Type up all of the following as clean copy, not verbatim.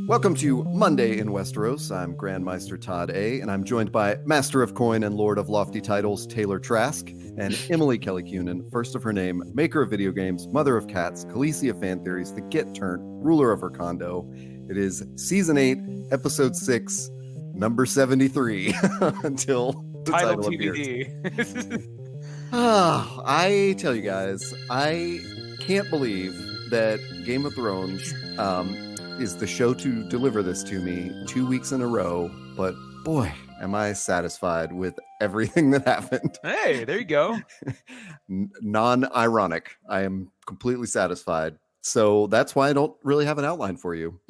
Welcome to Monday in Westeros. I'm Grandmeister Todd A., and I'm joined by Master of Coin and Lord of Lofty Titles Taylor Trask, and Emily Kelly Cunin, first of her name, maker of video games, mother of cats, Khaleesi of fan theories, the Get Turnt, ruler of her condo. It is Season 8, Episode 6, Number 73, until the title TBD. I tell you guys, I can't believe that Game of Thrones is the show to deliver this to me 2 weeks in a row, but boy, am I satisfied with everything that happened. Hey, there you go. Non-ironic. I am completely satisfied. So that's why I don't really have an outline for you.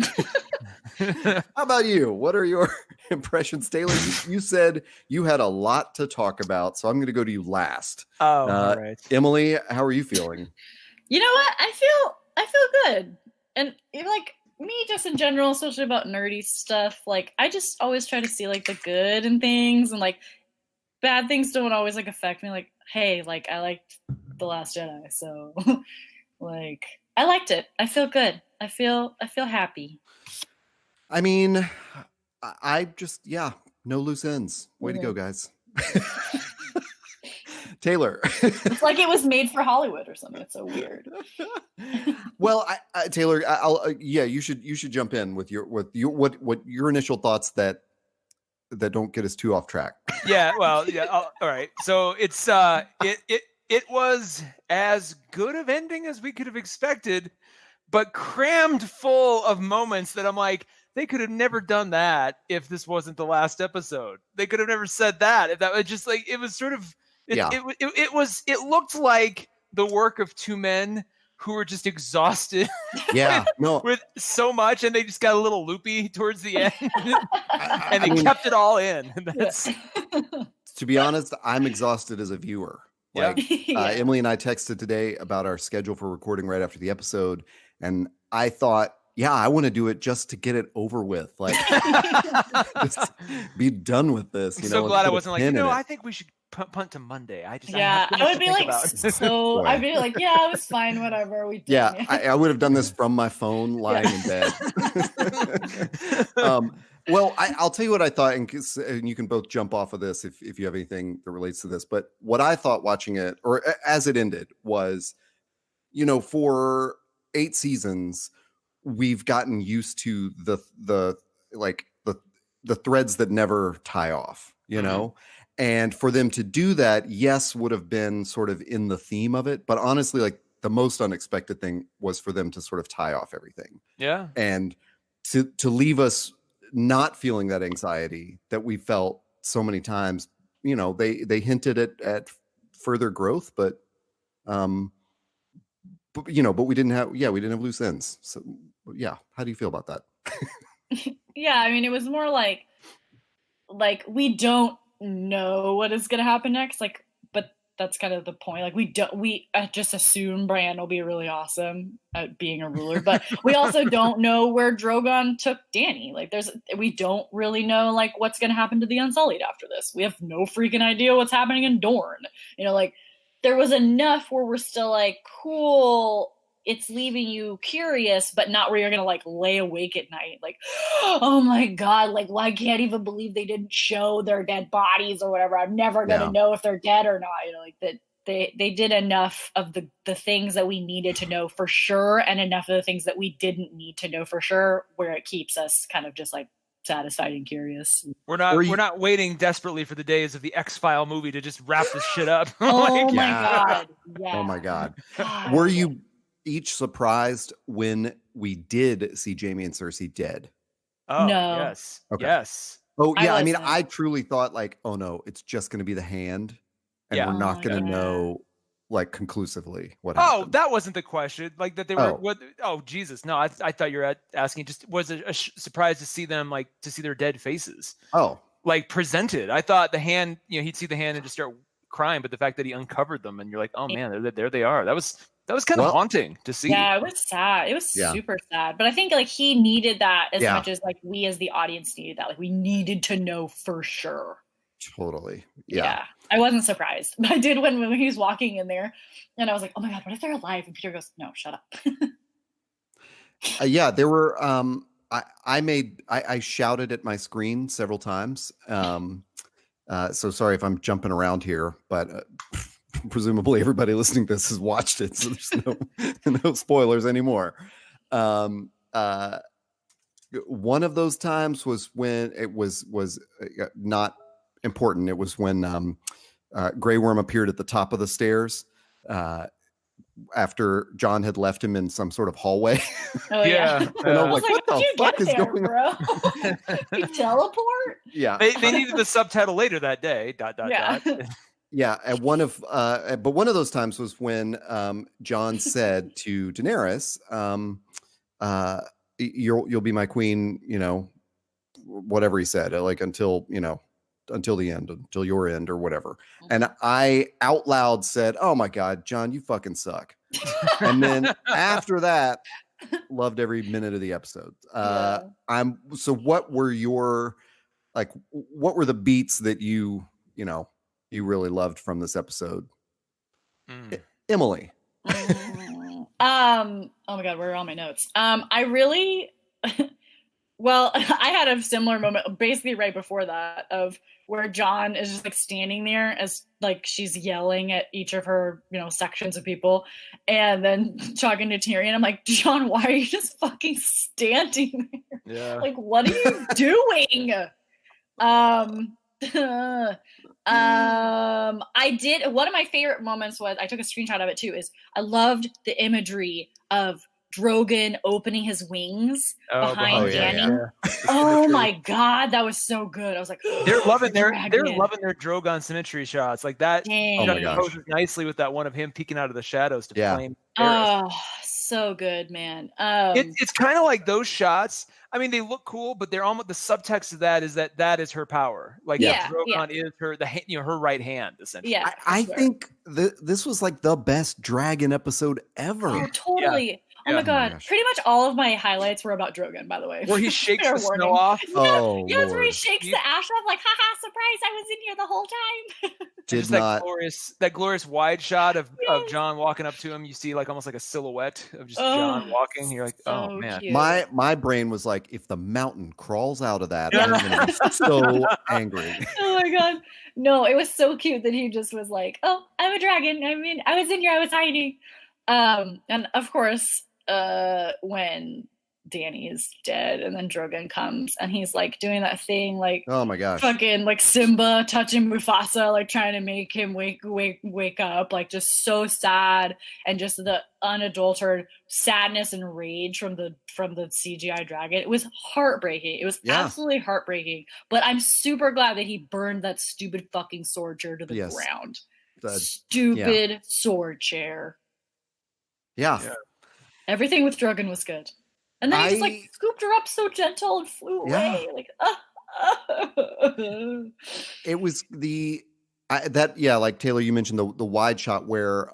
How about you? What are your impressions, Taylor? You said you had a lot to talk about, so I'm going to go to you last. Oh, all right. Emily, how are you feeling? You know what? I feel good. And like me just in general, especially about nerdy stuff, like I just always try to see like the good in things, and like bad things don't always like affect me. Like, hey, like I liked The Last Jedi, so like I liked it. I feel good. I feel happy. I mean, I just, no loose ends. Way to go, guys. Taylor. It's like it was made for Hollywood or something. It's so weird. Well, Taylor, you should jump in with what your initial thoughts that don't get us too off track. Yeah, well, yeah, all right. So it's it was as good of ending as we could have expected, but crammed full of moments that I'm like, they could have never done that if this wasn't the last episode. They could have never said that if that was just like, it was sort of. It looked like the work of two men who were just exhausted with so much, and they just got a little loopy towards the end, and they kept it all in. To be honest, I'm exhausted as a viewer. Like Emily and I texted today about our schedule for recording right after the episode, and I thought, I want to do it just to get it over with. Like, just be done with this. I'm so glad I wasn't like, I think we should punt to Monday. I would be like, I'd be like, it was fine, whatever we did. Yeah, I would have done this from my phone, lying in bed. Well, I'll tell you what I thought, and you can both jump off of this if you have anything that relates to this. But what I thought watching it, or as it ended, was, for 8 seasons, we've gotten used to the threads that never tie off, and for them to do that, would have been sort of in the theme of it. But honestly, like the most unexpected thing was for them to sort of tie off everything. Yeah. And to leave us not feeling that anxiety that we felt so many times. They hinted at further growth, but we didn't have loose ends. So how do you feel about that? I mean, it was more like we don't know what is going to happen next, but that's kind of the point. Like we just assume Bran will be really awesome at being a ruler, but we also don't know where Drogon took Dany. Like we don't really know like what's going to happen to the Unsullied after this. We have no freaking idea what's happening in Dorne. Like there was enough where we're still like, cool, it's leaving you curious, but not where you're gonna like lay awake at night, like, oh my god, like, well, I can't even believe they didn't show their dead bodies or whatever. I'm never gonna know if they're dead or not. Like that they did enough of the things that we needed to know for sure, and enough of the things that we didn't need to know for sure, where it keeps us kind of just like satisfied and curious. We're not waiting desperately for the days of the X-File movie to just wrap this shit up. Oh my god. Yeah. Oh my god. Were you each surprised when we did see Jaime and Cersei dead? Oh, no. Yes. Okay. Yes. Oh, yeah. I mean, I truly thought like, oh no, it's just going to be the hand, and we're not going to know like conclusively what happened. Oh, that wasn't the question. Like that they were. Oh Jesus, no! I thought you were asking. Just was it a surprise to see them, like to see their dead faces? Oh, like presented. I thought the hand. He'd see the hand and just start crying, but the fact that he uncovered them and you're like, oh man, there they are. That was kind of haunting to see. Yeah, it was sad. It was super sad. But I think like he needed that as much as like we as the audience needed that. Like we needed to know for sure. Totally. Yeah. I wasn't surprised. But I did when he was walking in there and I was like, oh my God, what if they're alive? And Peter goes, no, shut up. Yeah, there were. I shouted at my screen several times. So sorry if I'm jumping around here, but presumably everybody listening to this has watched it, so there's no spoilers anymore. One of those times was when it was not important. It was when Grey Worm appeared at the top of the stairs after John had left him in some sort of hallway. Oh yeah. And I was like, what what the fuck is there, going bro? on? You teleport? Yeah. They needed the subtitle later that day. ... Yeah, and one of those times was when John said to Daenerys, "You'll be my queen," whatever he said, like until the end, until your end or whatever. And I out loud said, "Oh my God, John, you fucking suck." And then after that, loved every minute of the episode. So what were the beats that you really loved from this episode? Emily. Oh my God, where are all my notes? I really well, I had a similar moment basically right before that of where John is just like standing there as like she's yelling at each of her, sections of people, and then talking to Tyrion. I'm like, John, why are you just fucking standing there? Yeah. Like, what are you doing? I did. One of my favorite moments was, I took a screenshot of it too, is I loved the imagery of Drogon opening his wings behind Dany. Yeah. Oh my God, that was so good. I was like, they're loving their Drogon symmetry shots like that. Dang. Oh my gosh. Nicely with that one of him peeking out of the shadows to flame. Oh, so good, man. It's kind of like those shots. I mean, they look cool, but they're almost, the subtext of that is her power. Like Drogon is her right hand, essentially. Yeah, I think this was like the best dragon episode ever. Oh, totally. Yeah. Oh my God. Pretty much all of my highlights were about Drogon, by the way. Where he shakes the snow off. Oh, yeah, that's where he shakes the ash off, like, haha, surprise, I was in here the whole time. Just that glorious wide shot of John walking up to him. You see like almost like a silhouette of just John walking. You're like, so oh man. cute. My brain was like, if the mountain crawls out of that, I'm gonna be so angry. Oh my God. No, it was so cute that he just was like, oh, I'm a dragon. I mean, I was in here, I was hiding. And of course, when Dany is dead and then Drogon comes and he's like doing that thing like, oh my gosh, fucking like Simba touching Mufasa, like trying to make him wake up, like just so sad, and just the unadulterated sadness and rage from the CGI dragon. It was heartbreaking. It was absolutely heartbreaking. But I'm super glad that he burned that stupid fucking sword chair to the ground. Stupid sword chair. Yeah. Everything with Drogon was good. And then he just like scooped her up so gentle and flew away. Like, it was like Taylor, you mentioned the wide shot where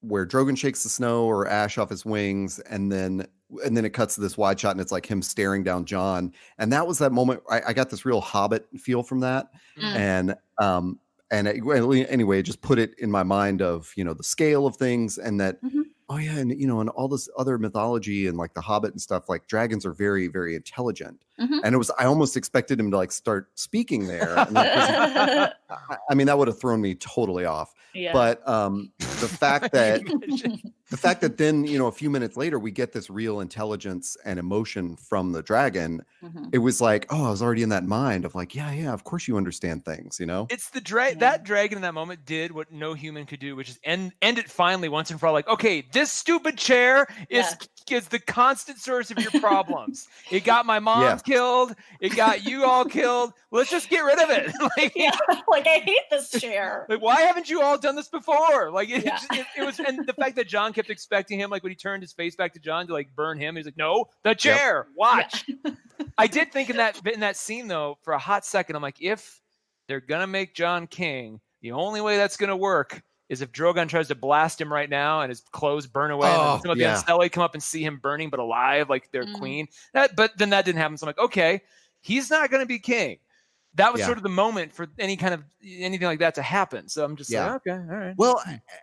Drogon shakes the snow or ash off his wings, and then it cuts to this wide shot and it's like him staring down John. And that was that moment. I got this real Hobbit feel from that. And anyway, it just put it in my mind of, the scale of things, and that, and all this other mythology and like the Hobbit and stuff, like dragons are very, very intelligent. And I almost expected him to like start speaking there. And I mean, that would have thrown me totally off. Yeah. But the fact that then, a few minutes later, we get this real intelligence and emotion from the dragon. It was like, oh, I was already in that mind of like, yeah, of course you understand things, It's that dragon in that moment did what no human could do, which is end it finally once and for all. Like, okay, this stupid chair is the constant source of your problems. It got my mom killed. It got you all killed. Let's just get rid of it. Like I hate this chair. Like, why haven't you all done this before? Like it was, and the fact that John kept expecting him, like when he turned his face back to John to like burn him, he's like, no, the chair. Watch. I did think in that scene though, for a hot second, I'm like, if they're gonna make John king, the only way that's gonna work is if Drogon tries to blast him right now and his clothes burn away, and some of the Unstelli come up and see him burning but alive, like their queen. But then that didn't happen. So I'm like, okay, he's not going to be king. That was sort of the moment for anything like that to happen. So I'm just like, okay, all right. Well,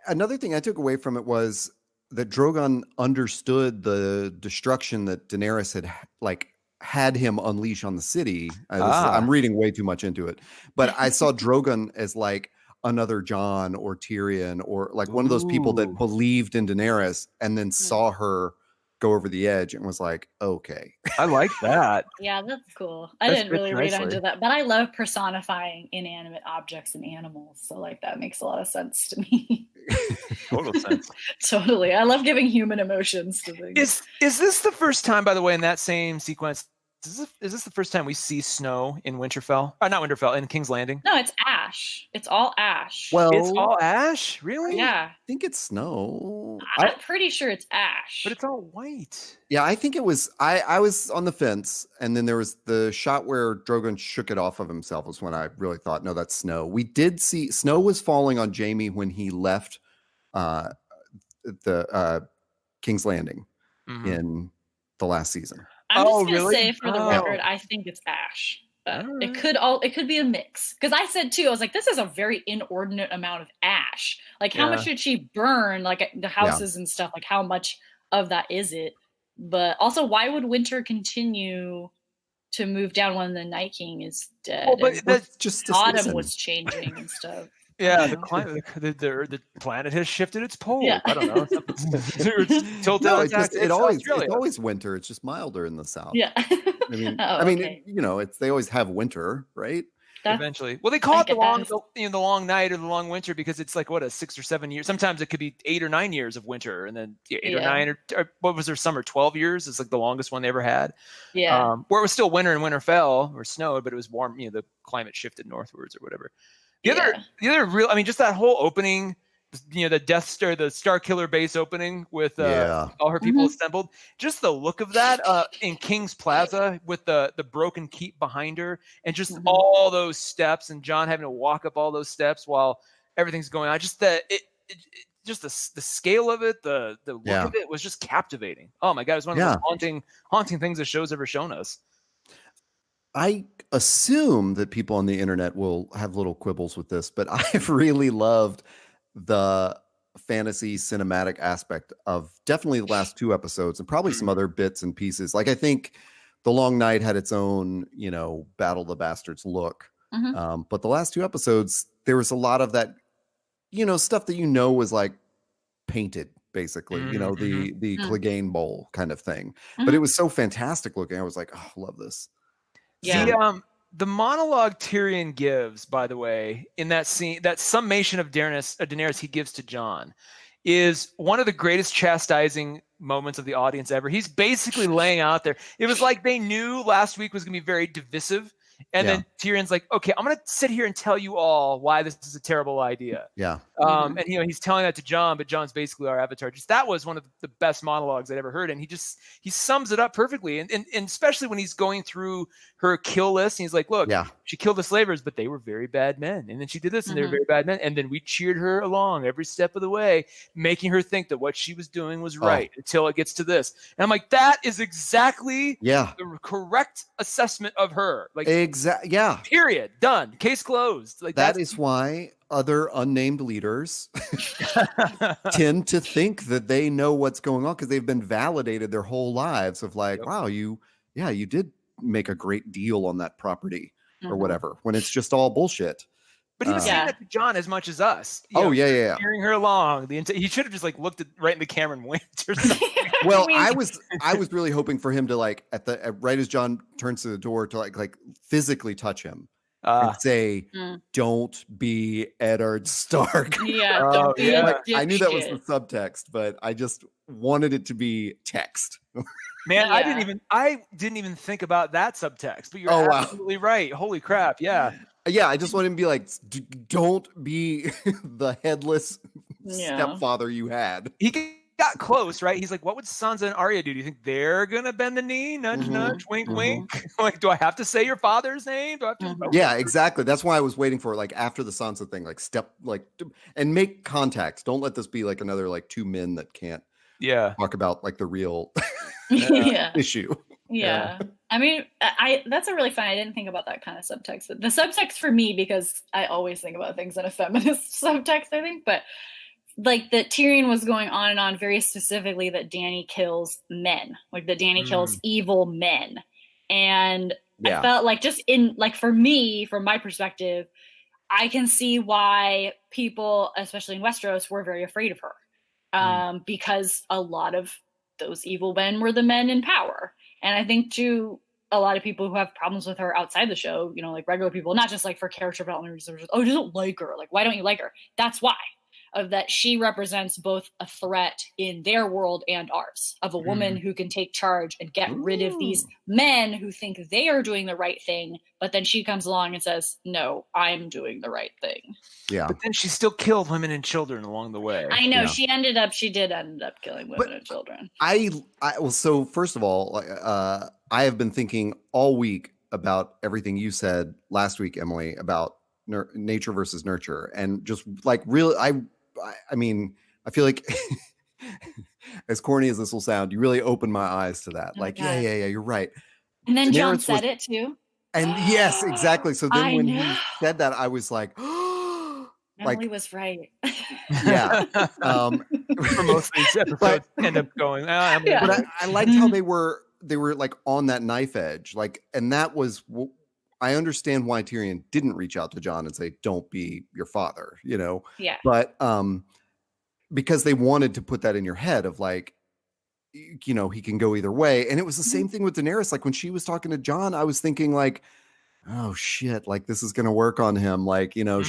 another thing I took away from it was Drogon understood the destruction that Daenerys had him unleash on the city. I'm reading way too much into it, but I saw Drogon as like another Jon or Tyrion or like one of those people that believed in Daenerys and then saw her go over the edge and was like, okay. I like that. Yeah, that's cool. I didn't really read into that, but I love personifying inanimate objects and animals. So like that makes a lot of sense to me. Total sense. Totally. I love giving human emotions to things. Is this the first time, by the way, in that same sequence? Is this the first time we see snow in Winterfell? Or not Winterfell, in King's Landing? No, it's ash. It's all ash. Well, it's all ash? Really? Yeah. I think it's snow. I'm pretty sure it's ash. But it's all white. Yeah, I think it was. I was on the fence, and then there was the shot where Drogon shook it off of himself was when I really thought, no, that's snow. We did see snow was falling on Jaime when he left the King's Landing in the last season. I'm just gonna say for the record, I think it's ash. It could be a mix. Because I said too, I was like, this is a very inordinate amount of ash. Like, how much did she burn? Like the houses and stuff. Like, how much of that is it? But also, why would winter continue to move down when the Night King is dead? Well, but that's just autumn was changing and stuff. Yeah, the climate, the planet has shifted its pole. Yeah. I don't know. It's always winter. It's just milder in the south. Yeah. I mean, they always have winter, right? Eventually. Well, they call it the long night or the long winter because it's like a 6 or 7 years. Sometimes it could be 8 or 9 years of winter, and then 8 or 9 or what was their summer? 12 years is like the longest one they ever had. Yeah. Where it was still winter and Winterfell or snowed, but it was warm. The climate shifted northwards or whatever. The other real, I mean, just that whole opening, the Death Star, the Star Killer base opening with all her people assembled. Just the look of that in King's Plaza with the broken keep behind her, and just all those steps, and Jon having to walk up all those steps while everything's going on. Just the scale of it, the look of it was just captivating. Oh my God, it was one of the most haunting things the show's ever shown us. I assume that people on the internet will have little quibbles with this, but I've really loved the fantasy cinematic aspect of definitely the last 2 episodes and probably some other bits and pieces. Like I think The Long Night had its own, Battle of the Bastards look. But the last 2 episodes, there was a lot of that, stuff that was like painted, basically, the Clegane Bowl kind of thing. But it was so fantastic looking. I was like, oh, love this. Yeah. The monologue Tyrion gives, by the way, in that scene, that summation of Daenerys he gives to Jon, is one of the greatest chastising moments of the audience ever. He's basically laying out there. It was like they knew last week was going to be very divisive. And then Tyrion's like, okay, I'm going to sit here and tell you all why this is a terrible idea. Yeah. And he's telling that to Jon, but Jon's basically our avatar. Just that was one of the best monologues I'd ever heard. And he sums it up perfectly. And especially when he's going through her kill list, and he's like, look, she killed the slavers, but they were very bad men. And then she did this and they were very bad men. And then we cheered her along every step of the way, making her think that what she was doing was right until it gets to this. And I'm like, that is exactly the correct assessment of her. Like, period. Done. Case closed. Like that is why other unnamed leaders tend to think that they know what's going on because they've been validated their whole lives of like, wow, you did make a great deal on that property or whatever, when it's just all bullshit. But he was saying that to Jon as much as us. Cheering her along. He should have just like looked right in the camera and winked or something. Well, I was really hoping for him to like right as Jon turns to the door to like physically touch him and say, "Don't be Eddard Stark." Yeah, I knew that was the subtext, but I just wanted it to be text. Man, I didn't even think about that subtext. But you're absolutely right. Holy crap! Yeah. Yeah, I just want him to be like, don't be the headless stepfather you had. He got close, right? He's like, what would Sansa and Arya do? Do you think they're going to bend the knee? Nudge, nudge, wink, wink. Like, do I have to say your father's name? Do I have to? Yeah, exactly. That's why I was waiting for, like, after the Sansa thing, like, and make contacts. Don't let this be, like, another, like, 2 men that can't talk about, like, the real issue. Yeah. I mean, that's a really fun. I didn't think about that kind of subtext. The subtext for me, because I always think about things in a feminist subtext, I think, but like that Tyrion was going on and on very specifically that Dany kills men, like that Dany kills evil men. And I felt like just in like for me, from my perspective, I can see why people, especially in Westeros, were very afraid of her. Because a lot of those evil men were the men in power. And I think too, a lot of people who have problems with her outside the show, you know, like regular people, not just like for character development reasons, oh, you don't like her. Like, why don't you like her? That's why. Of that she represents both a threat in their world and ours, of a woman who can take charge and get rid of these men who think they are doing the right thing, but then she comes along and says, no, I'm doing the right thing. Yeah. But then she still killed women and children along the way. I know. She did end up killing women and children. Well, so first of all, I have been thinking all week about everything you said last week, Emily, about nature versus nurture, and just like really, I mean, I feel like as corny as this will sound, you really opened my eyes to that. Like, yeah, you're right. And then John said it too. And yes, exactly. So then when he said that, I was like, Emily was right. Yeah. For most of these episodes end up going, but I liked how they were like on that knife edge. Like, and that was, I understand why Tyrion didn't reach out to Jon and say, don't be your father, you know? Yeah. But because they wanted to put that in your head of like, you know, he can go either way. And it was the same thing with Daenerys. Like when she was talking to Jon, I was thinking like, oh shit, like this is going to work on him. Like, you know,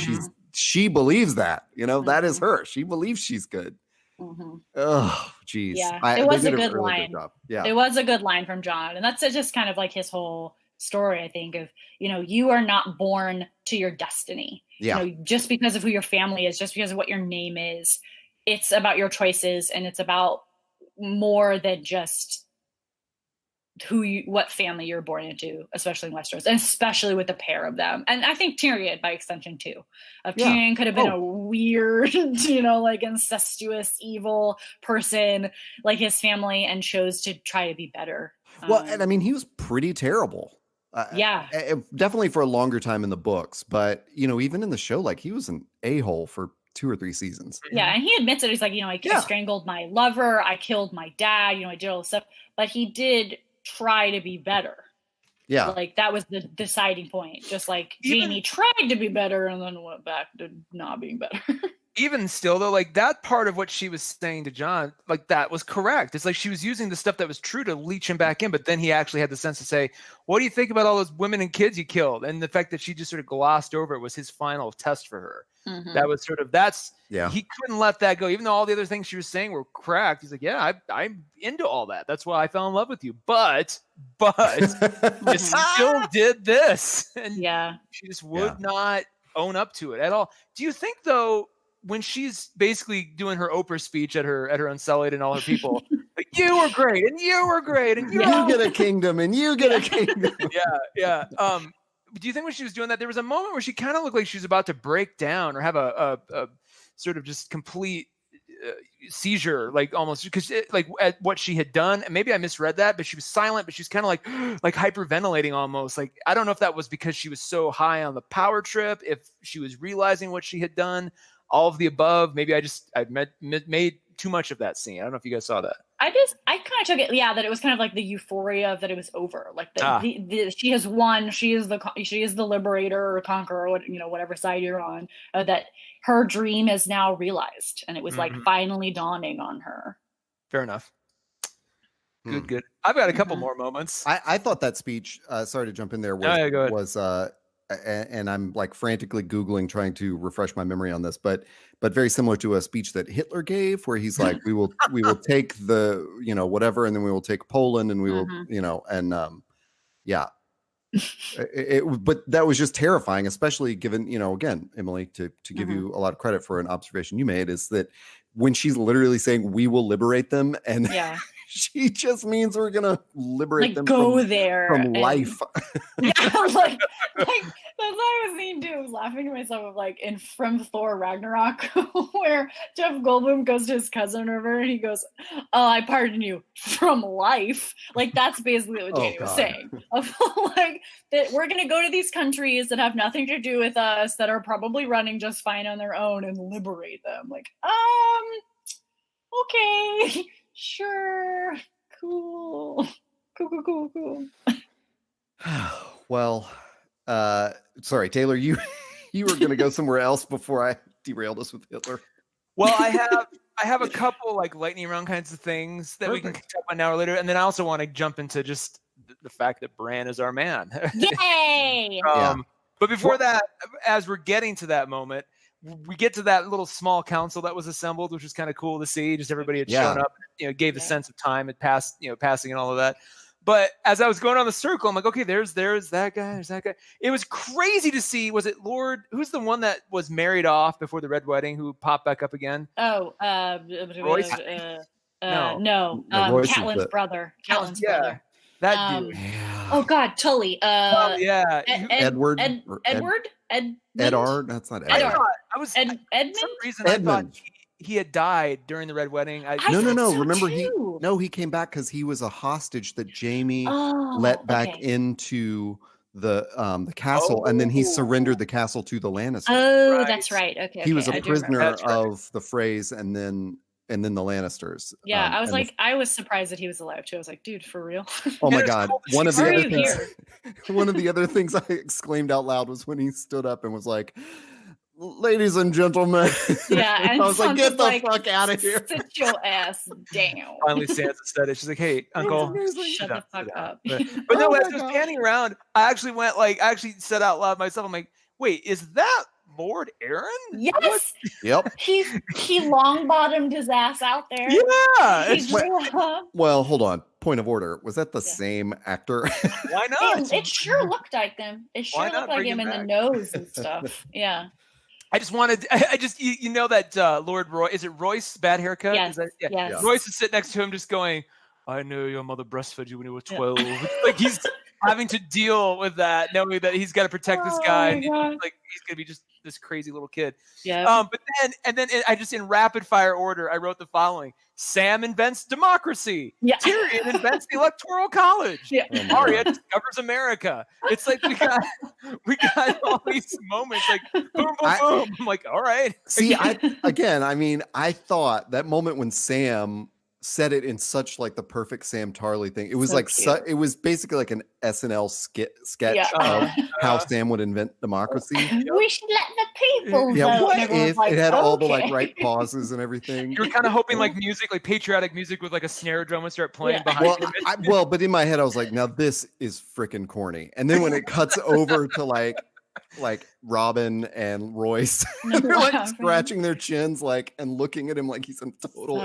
she believes that, you know, that is her. She believes she's good. Oh, geez. Yeah, it was a good line. Yeah, it was a good line from Jon. And that's just kind of like his whole story, I think, of, you know, you are not born to your destiny. Yeah. You know, just because of who your family is, just because of what your name is, it's about your choices, and it's about more than just what family you're born into, especially in Westeros, and especially with the pair of them. And I think Tyrion by extension too. Tyrion could have been a weird, you know, like incestuous, evil person like his family, and chose to try to be better. Well, and I mean, he was pretty terrible. Definitely for a longer time in the books, but you know, even in the show, like he was an a-hole for 2 or 3 seasons. Yeah, and he admits it. He's like, you know, I strangled my lover, I killed my dad, you know, I did all this stuff, but he did try to be better. Yeah, like that was the deciding point. Just like Jaime tried to be better and then went back to not being better. Even still though, like that part of what she was saying to Jon, like that was correct. It's like she was using the stuff that was true to leech him back in, but then he actually had the sense to say, what do you think about all those women and kids you killed? And the fact that she just sort of glossed over it was his final test for her. That was sort of, he couldn't let that go. Even though all the other things she was saying were correct, he's like, yeah, I'm into all that. That's why I fell in love with you. But you still did this. And she just would not own up to it at all. Do you think though, when she's basically doing her Oprah speech at her Unsullied and all her people, like, you were great and you were great and you get a kingdom and you get a kingdom. Yeah. Do you think when she was doing that, there was a moment where she kind of looked like she was about to break down or have a sort of just complete seizure, like almost, because like at what she had done, and maybe I misread that, but she was silent, but she was kind of like hyperventilating almost. Like, I don't know if that was because she was so high on the power trip, if she was realizing what she had done, all of the above. Maybe I made too much of that scene. I don't know if you guys saw that. I kind of took it, that it was kind of like the euphoria of that it was over. Like she has won. She is the liberator or conqueror, or whatever side you're on. That her dream is now realized, and it was like finally dawning on her. Fair enough. Good. I've got a couple more moments. I thought that speech. Sorry to jump in there. Was and I'm like frantically Googling, trying to refresh my memory on this, but very similar to a speech that Hitler gave, where he's like, we will take the, whatever, and then we will take Poland, and we will, but that was just terrifying, especially given, again, Emily, to give you a lot of credit for an observation you made, is that when she's literally saying we will liberate them, and she just means we're gonna liberate like them go there from life. Yeah, like that's what I was seeing too. I was laughing to myself of like from Thor Ragnarok, where Jeff Goldblum goes to his cousin over and he goes, "Oh, I pardon you from life." Like that's basically what Danny was saying. Of like that we're gonna go to these countries that have nothing to do with us, that are probably running just fine on their own, and liberate them. Like, okay, sure, cool. Well, sorry, Taylor, you were gonna go somewhere else before I derailed us with Hitler. Well, I have a couple like lightning round kinds of things that we can catch up on now or later, and then I also want to jump into just the fact that Bran is our man. Yay! But before that, as we're getting to that moment, we get to that little small council that was assembled, which was kind of cool to see. Just everybody had shown up, gave the sense of time had passed, passing and all of that. But as I was going on the circle, I'm like, okay, there's that guy, there's that guy. It was crazy to see. Was it Lord? Who's the one that was married off before the Red Wedding who popped back up again? Oh, Royce? no. Catelyn's brother. Catelyn's brother. That dude. Oh God, Tully. Edward. Edward. That's not Edward. Edmund. For some reason, I thought he had died during the Red Wedding. No. Remember, he came back because he was a hostage that Jaime let back into the castle, and then he surrendered the castle to the Lannisters. Oh, right. That's right. Okay, he was a prisoner of the Freys, and then the Lannisters. Yeah, I was like, I was surprised that he was alive too. I was like, dude, for real? Oh my God! One of the other things I exclaimed out loud was when he stood up and was like, "Ladies and gentlemen." Yeah, and I was like, "Get the fuck out of here! Sit your ass down." Finally, Sansa said it. She's like, "Hey, Uncle, shut the fuck up." But no, as I was panning around, I actually said out loud myself, "I'm like, wait, is that Lord Aaron?" Yes. What? Yep. He long bottomed his ass out there. Yeah. Well, hold on. Point of order. Was that the same actor? Why not? It sure looked like them. It sure looked like him in the nose and stuff. Yeah. I just that Lord Roy, is it Royce, bad haircut? Yes. Yes. Royce is sitting next to him just going, "I know your mother breastfed you when you were 12. Yeah. Like he's having to deal with that, knowing that he's got to protect this guy. And he's going to be just this crazy little kid. Yeah. But then I just, in rapid fire order, I wrote the following: Sam invents democracy. Yeah. Tyrion invents the Electoral College. Yeah. Arya discovers America. It's like we got all these moments like boom, boom, boom. I'm like, all right. See, I thought that moment when Sam said it in such like the perfect Sam Tarley thing. It was it was basically like an SNL sketch of how Sam would invent democracy. We should let the people vote. What if it had all the like right pauses and everything? You were kind of hoping like music, like patriotic music with like a snare drum would start playing behind you. But in my head I was like, now this is freaking corny. And then when it cuts over to like Robin and Royce, they're like scratching their chins, like, and looking at him like he's in total.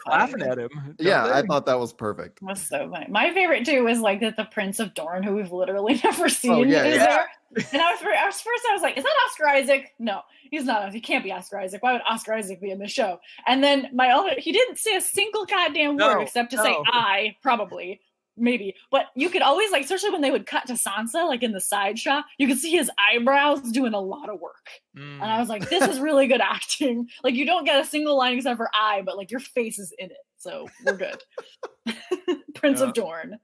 Laughing at him. I thought that was perfect. That was so funny. My favorite too was like that the Prince of Dorne, who we've literally never seen, is there. And I was like, is that Oscar Isaac? No, he's not. He can't be Oscar Isaac. Why would Oscar Isaac be in the show? And then he didn't say a single goddamn word except to say I, probably. Maybe, but you could always like, especially when they would cut to Sansa, like in the side shot, you could see his eyebrows doing a lot of work. And I was like, this is really good acting. Like you don't get a single line except for I, but like your face is in it, so we're good. Prince of Dorne.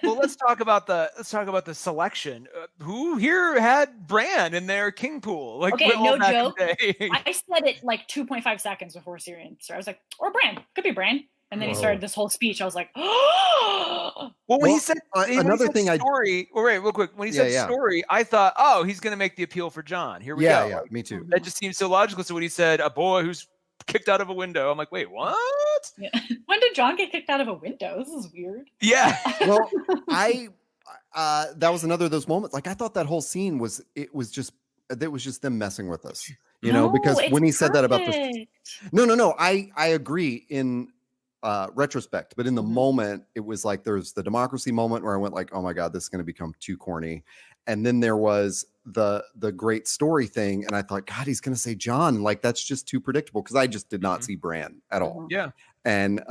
Well, let's talk about the selection. Who here had Bran in their king pool? Like, okay, no joke. I said it like 2.5 seconds before Syrian. So I was like, or Bran, could be Bran. And then he started this whole speech. I was like, oh. Well, when he said another thing, story. Well, wait, real quick. When he said story, I thought, oh, he's going to make the appeal for Jon. Here we go. Yeah, me too. That just seems so logical. So when he said a boy who's kicked out of a window, I'm like, wait, what? Yeah. When did Jon get kicked out of a window? This is weird. Yeah. Well, that was another of those moments. Like I thought that whole scene was just them messing with us, because when he said that about the no, I agree in retrospect, but in the moment it was like there's the democracy moment where I went like, oh my God, this is going to become too corny. And then there was the great story thing, and I thought, God, he's going to say Jon. Like that's just too predictable because I just did not see Bran at all. Yeah. And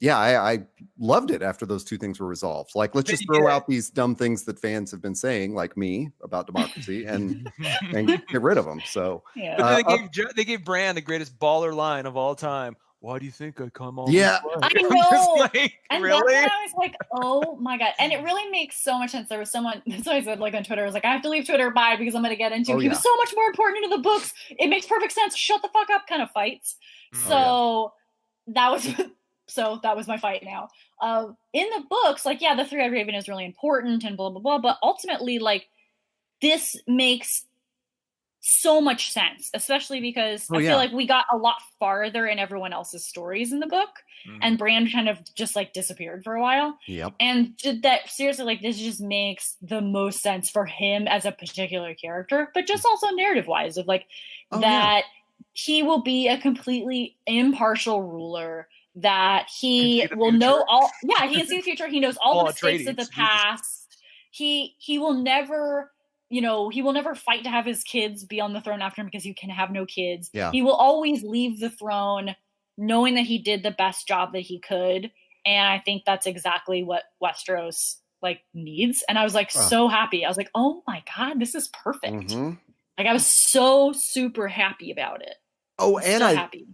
yeah, I loved it after those two things were resolved. Like, let's just throw out these dumb things that fans have been saying, like me, about democracy, and get rid of them. So, Yeah. But then they gave Bran the greatest baller line of all time. Why do you think I come on? Yeah. I I'm know. just like, And really? that's when I was like, oh my God. And it really makes so much sense. There was someone, so I said, like, on Twitter, I was like, I have to leave Twitter, bye, because I'm going to get into he was so much more important to the books. It makes perfect sense. Shut the fuck up kind of fights. So that was my fight now. In the books, like, yeah, the Three-Eyed Raven is really important and blah, blah, blah. But ultimately, like, this makes so much sense, especially because I feel like we got a lot farther in everyone else's stories in the book, and Bran kind of just like disappeared for a while. Yep. And that seriously, like, this just makes the most sense for him as a particular character, but just also narrative wise of like he will be a completely impartial ruler, that he will know all. Yeah, he can see the future. He knows all the mistakes of the past. He will never. He will never fight to have his kids be on the throne after him because you can have no kids. Yeah. He will always leave the throne knowing that he did the best job that he could. And I think that's exactly what Westeros like needs. And I was like so happy. I was like, oh my God, this is perfect. Like, I was so super happy about it. Oh, and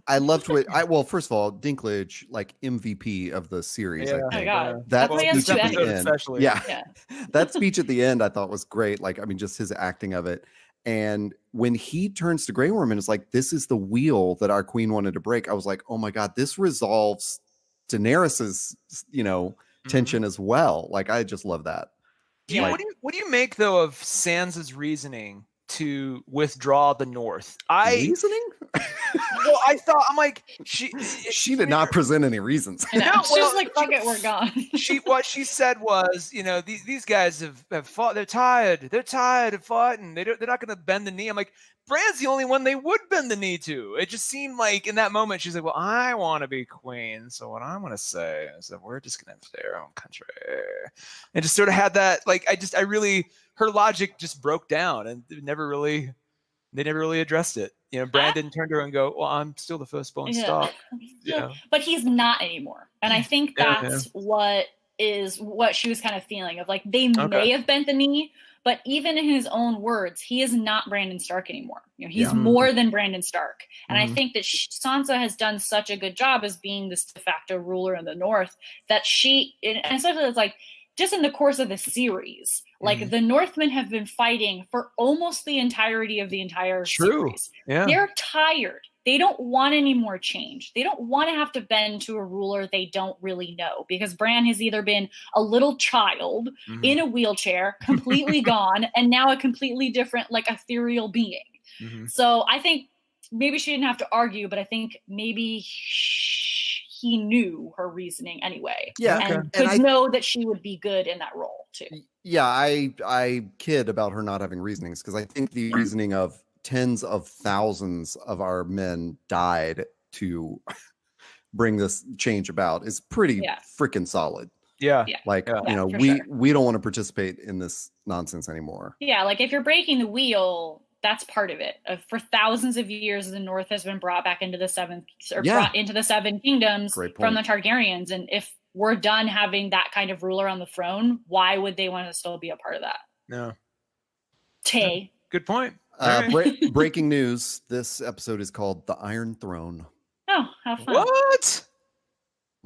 I loved well, first of all, Dinklage, like MVP of the series. I think. Oh my God. That speech at the end, especially. Yeah. That speech at the end, I thought was great. Like, I mean, just his acting of it. And when he turns to Grey Worm and is like, "This is the wheel that our queen wanted to break," I was like, "Oh my God, this resolves Daenerys's, tension as well." Like, I just love that. Yeah. What do you make though of Sansa's reasoning to withdraw the North? Reasoning? Well, I thought, I'm like, she did not present any reasons. I know. She was like, fuck it, we're gone. What she said was, these guys have fought. They're tired of fighting. They're not going to bend the knee. I'm like, Bran's the only one they would bend the knee to. It just seemed like in that moment, she's like, well, I want to be queen. So what I'm going to say is that we're just going to have their own country. And just sort of had that, like, her logic just broke down, and they never really addressed it. Bran didn't turn to her and go, well, I'm still the firstborn stock. But he's not anymore. And I think that's what she was kind of feeling of, like, they may have bent the knee, but even in his own words, he is not Brandon Stark anymore. He's more than Brandon Stark. And I think that Sansa has done such a good job as being this de facto ruler in the North that and especially it's like, just in the course of the series, like, the Northmen have been fighting for almost the entirety of the entire series. Yeah. They're tired. They don't want any more change. They don't want to have to bend to a ruler they don't really know, because Bran has either been a little child in a wheelchair, completely gone, and now a completely different, like, ethereal being. So I think maybe she didn't have to argue, but I think maybe he knew her reasoning anyway. Yeah. And could know that she would be good in that role too. Yeah, I kid about her not having reasonings, because I think the reasoning of tens of thousands of our men died to bring this change about is pretty freaking solid. Yeah. Like, we don't want to participate in this nonsense anymore. Yeah, like, if you're breaking the wheel, that's part of it. For thousands of years, the North has been brought back into the brought into the Seven Kingdoms from the Targaryens. And if we're done having that kind of ruler on the throne, why would they want to still be a part of that? No. Good point. Breaking news. This episode is called The Iron Throne. Oh, how fun. What?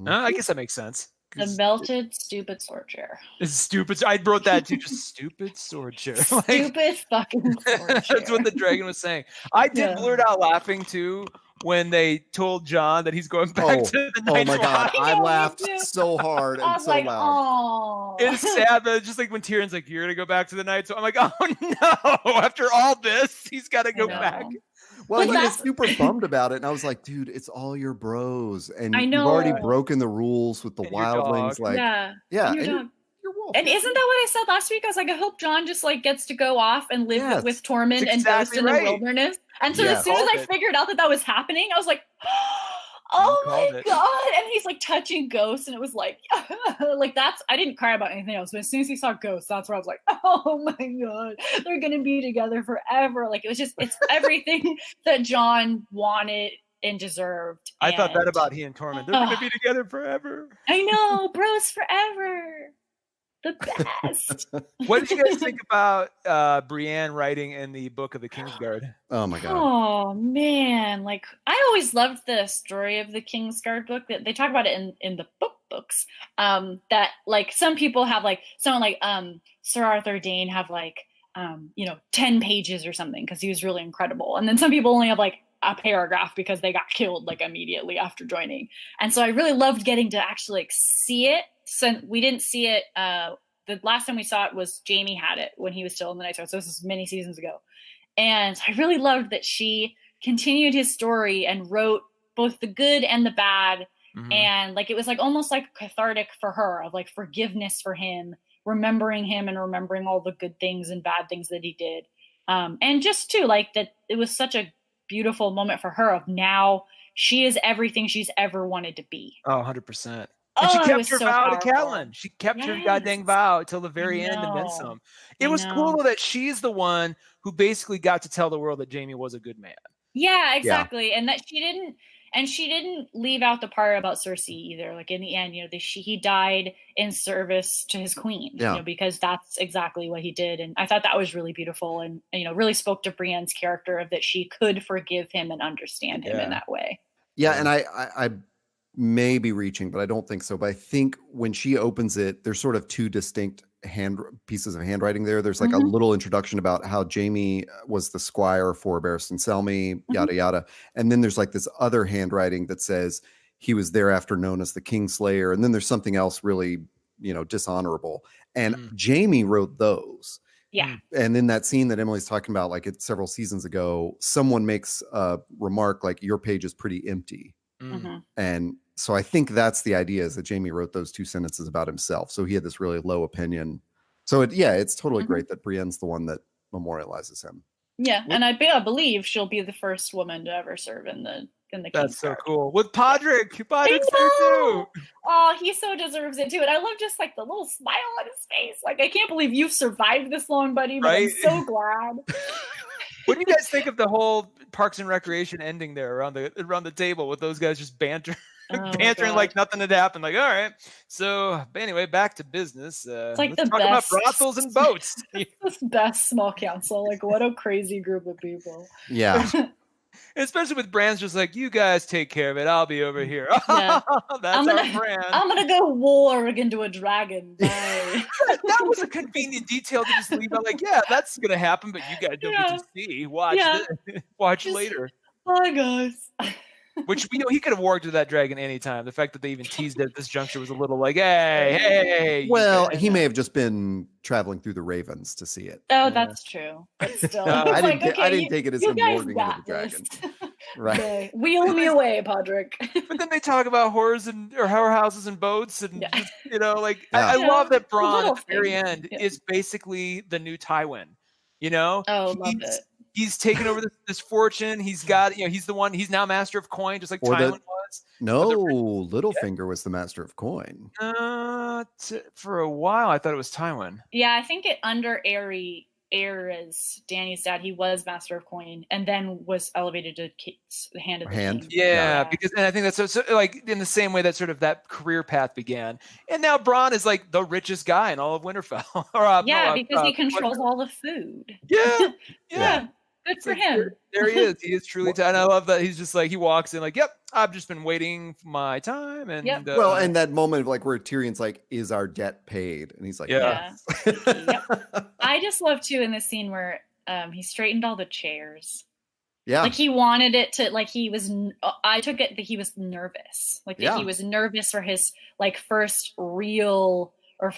I guess that makes sense. The melted stupid sword chair. It's stupid. I wrote that too. Just stupid sword chair. Stupid fucking sword chair. That's what the dragon was saying. I did blurt out laughing too when they told Jon that he's going back to the Night's Watch. Oh my God. I laughed so hard and so like, loud. Oh. It's sad, but it's just like when Tyrion's like, you're going to go back to the Night. So I'm like, oh no. After all this, he's got to go back. Well, he was super bummed about it, and I was like, "Dude, it's all your bros, and you've already broken the rules with the wildlings." Like, and your wolf. And isn't that what I said last week? I was like, I hope Jon just like gets to go off and live with Tormund and Ghost in the wilderness. And so as soon as I figured out that was happening, I was like, oh my God. And he's like touching Ghost, and it was like, like I didn't cry about anything else, but as soon as he saw Ghost, that's where I was like, oh my God, they're going to be together forever. Like, it's everything that Jon wanted and deserved. I thought that and- about he and Tormund. They're going to be together forever. I know, bros forever. The best. What did you guys think about Brienne writing in the Book of the Kingsguard? Oh my god. Oh man, like I always loved the story of the Kingsguard book. That they talk about it in the books. That like some people have like someone like Sir Arthur Dane have like 10 pages or something because he was really incredible, and then some people only have like a paragraph because they got killed like immediately after joining. And so I really loved getting to actually like see it. So we didn't see it. The last time we saw it was Jamie had it when he was still in the Night Guard. So this is many seasons ago. And I really loved that she continued his story and wrote both the good and the bad. Mm-hmm. And like, it was like almost like cathartic for her of like forgiveness for him, remembering him and remembering all the good things and bad things that he did. And just too, like that it was such a beautiful moment for her of now she is everything she's ever wanted to be. Oh, 100%. And she kept her vow to Catelyn. She kept her goddamn vow till the very end and then some. It was cool that she's the one who basically got to tell the world that Jaime was a good man. Yeah, exactly. Yeah. And that she didn't leave out the part about Cersei either. Like in the end, he died in service to his queen, because that's exactly what he did. And I thought that was really beautiful and, really spoke to Brienne's character of that she could forgive him and understand him in that way. Yeah. And I may be reaching, but I don't think so. But I think when she opens it, there's sort of two distinct pieces of handwriting there. There's like a little introduction about how Jaime was the squire for Barristan Selmy, yada yada, and then there's like this other handwriting that says he was thereafter known as the Kingslayer, and then there's something else really dishonorable, and Jaime wrote those. Yeah. And in that scene that Emily's talking about, like it's several seasons ago, someone makes a remark like, your page is pretty empty. And so I think that's the idea, is that Jaime wrote those two sentences about himself. So he had this really low opinion. So it's totally great that Brienne's the one that memorializes him. Yeah. And I believe she'll be the first woman to ever serve in the That's so cool. With Podrick. Podrick's there too. Oh, he so deserves it too. And I love just like the little smile on his face. Like, I can't believe you've survived this long, buddy, but I'm so glad. What do you guys think of the whole Parks and Recreation ending there around the table with those guys just bantering like nothing had happened? Like, all right. So anyway, back to business. It's like let's talk about brothels and boats. This best small council. Like, what a crazy group of people. Yeah. Especially with Bran's just like, you guys take care of it. I'll be over here. Yeah. That's our Bran. I'm going to go warg into a dragon. Bye. That was a convenient detail to just leave out. Like, yeah, that's going to happen, but you guys don't get to see. Watch later. Bye, guys. Which he could have warged to that dragon anytime. The fact that they even teased it at this juncture was a little like, hey. Well, he may have just been traveling through the ravens to see it. Oh, that's true. But still, I didn't take it as him warging into the dragon. Right. Okay. Wheel me away, Podrick. But then they talk about whorehouses and boats, and I love that Bronn at the very end is basically the new Tywin. Oh, love it. He's taken over this fortune. He's got, he's the one. He's now master of coin, just like Tywin was. No, Littlefinger was the master of coin. For a while, I thought it was Tywin. Yeah, I think under Aerys, Dany's dad, he was master of coin, and then was elevated to the hand of the king. Yeah, because and I think that's so like in the same way that sort of that career path began, and now Bronn is like the richest guy in all of Winterfell. Because he controls all the food. Yeah. Good for him. There he is. He is truly and I love that he's just like, he walks in like, yep, I've just been waiting for my time. And and that moment of like where Tyrion's like, is our debt paid? And he's like, yes. I just love too in this scene where he straightened all the chairs. Yeah. Like he wanted it to, like I took it that he was nervous. Like that he was nervous for his like first real, or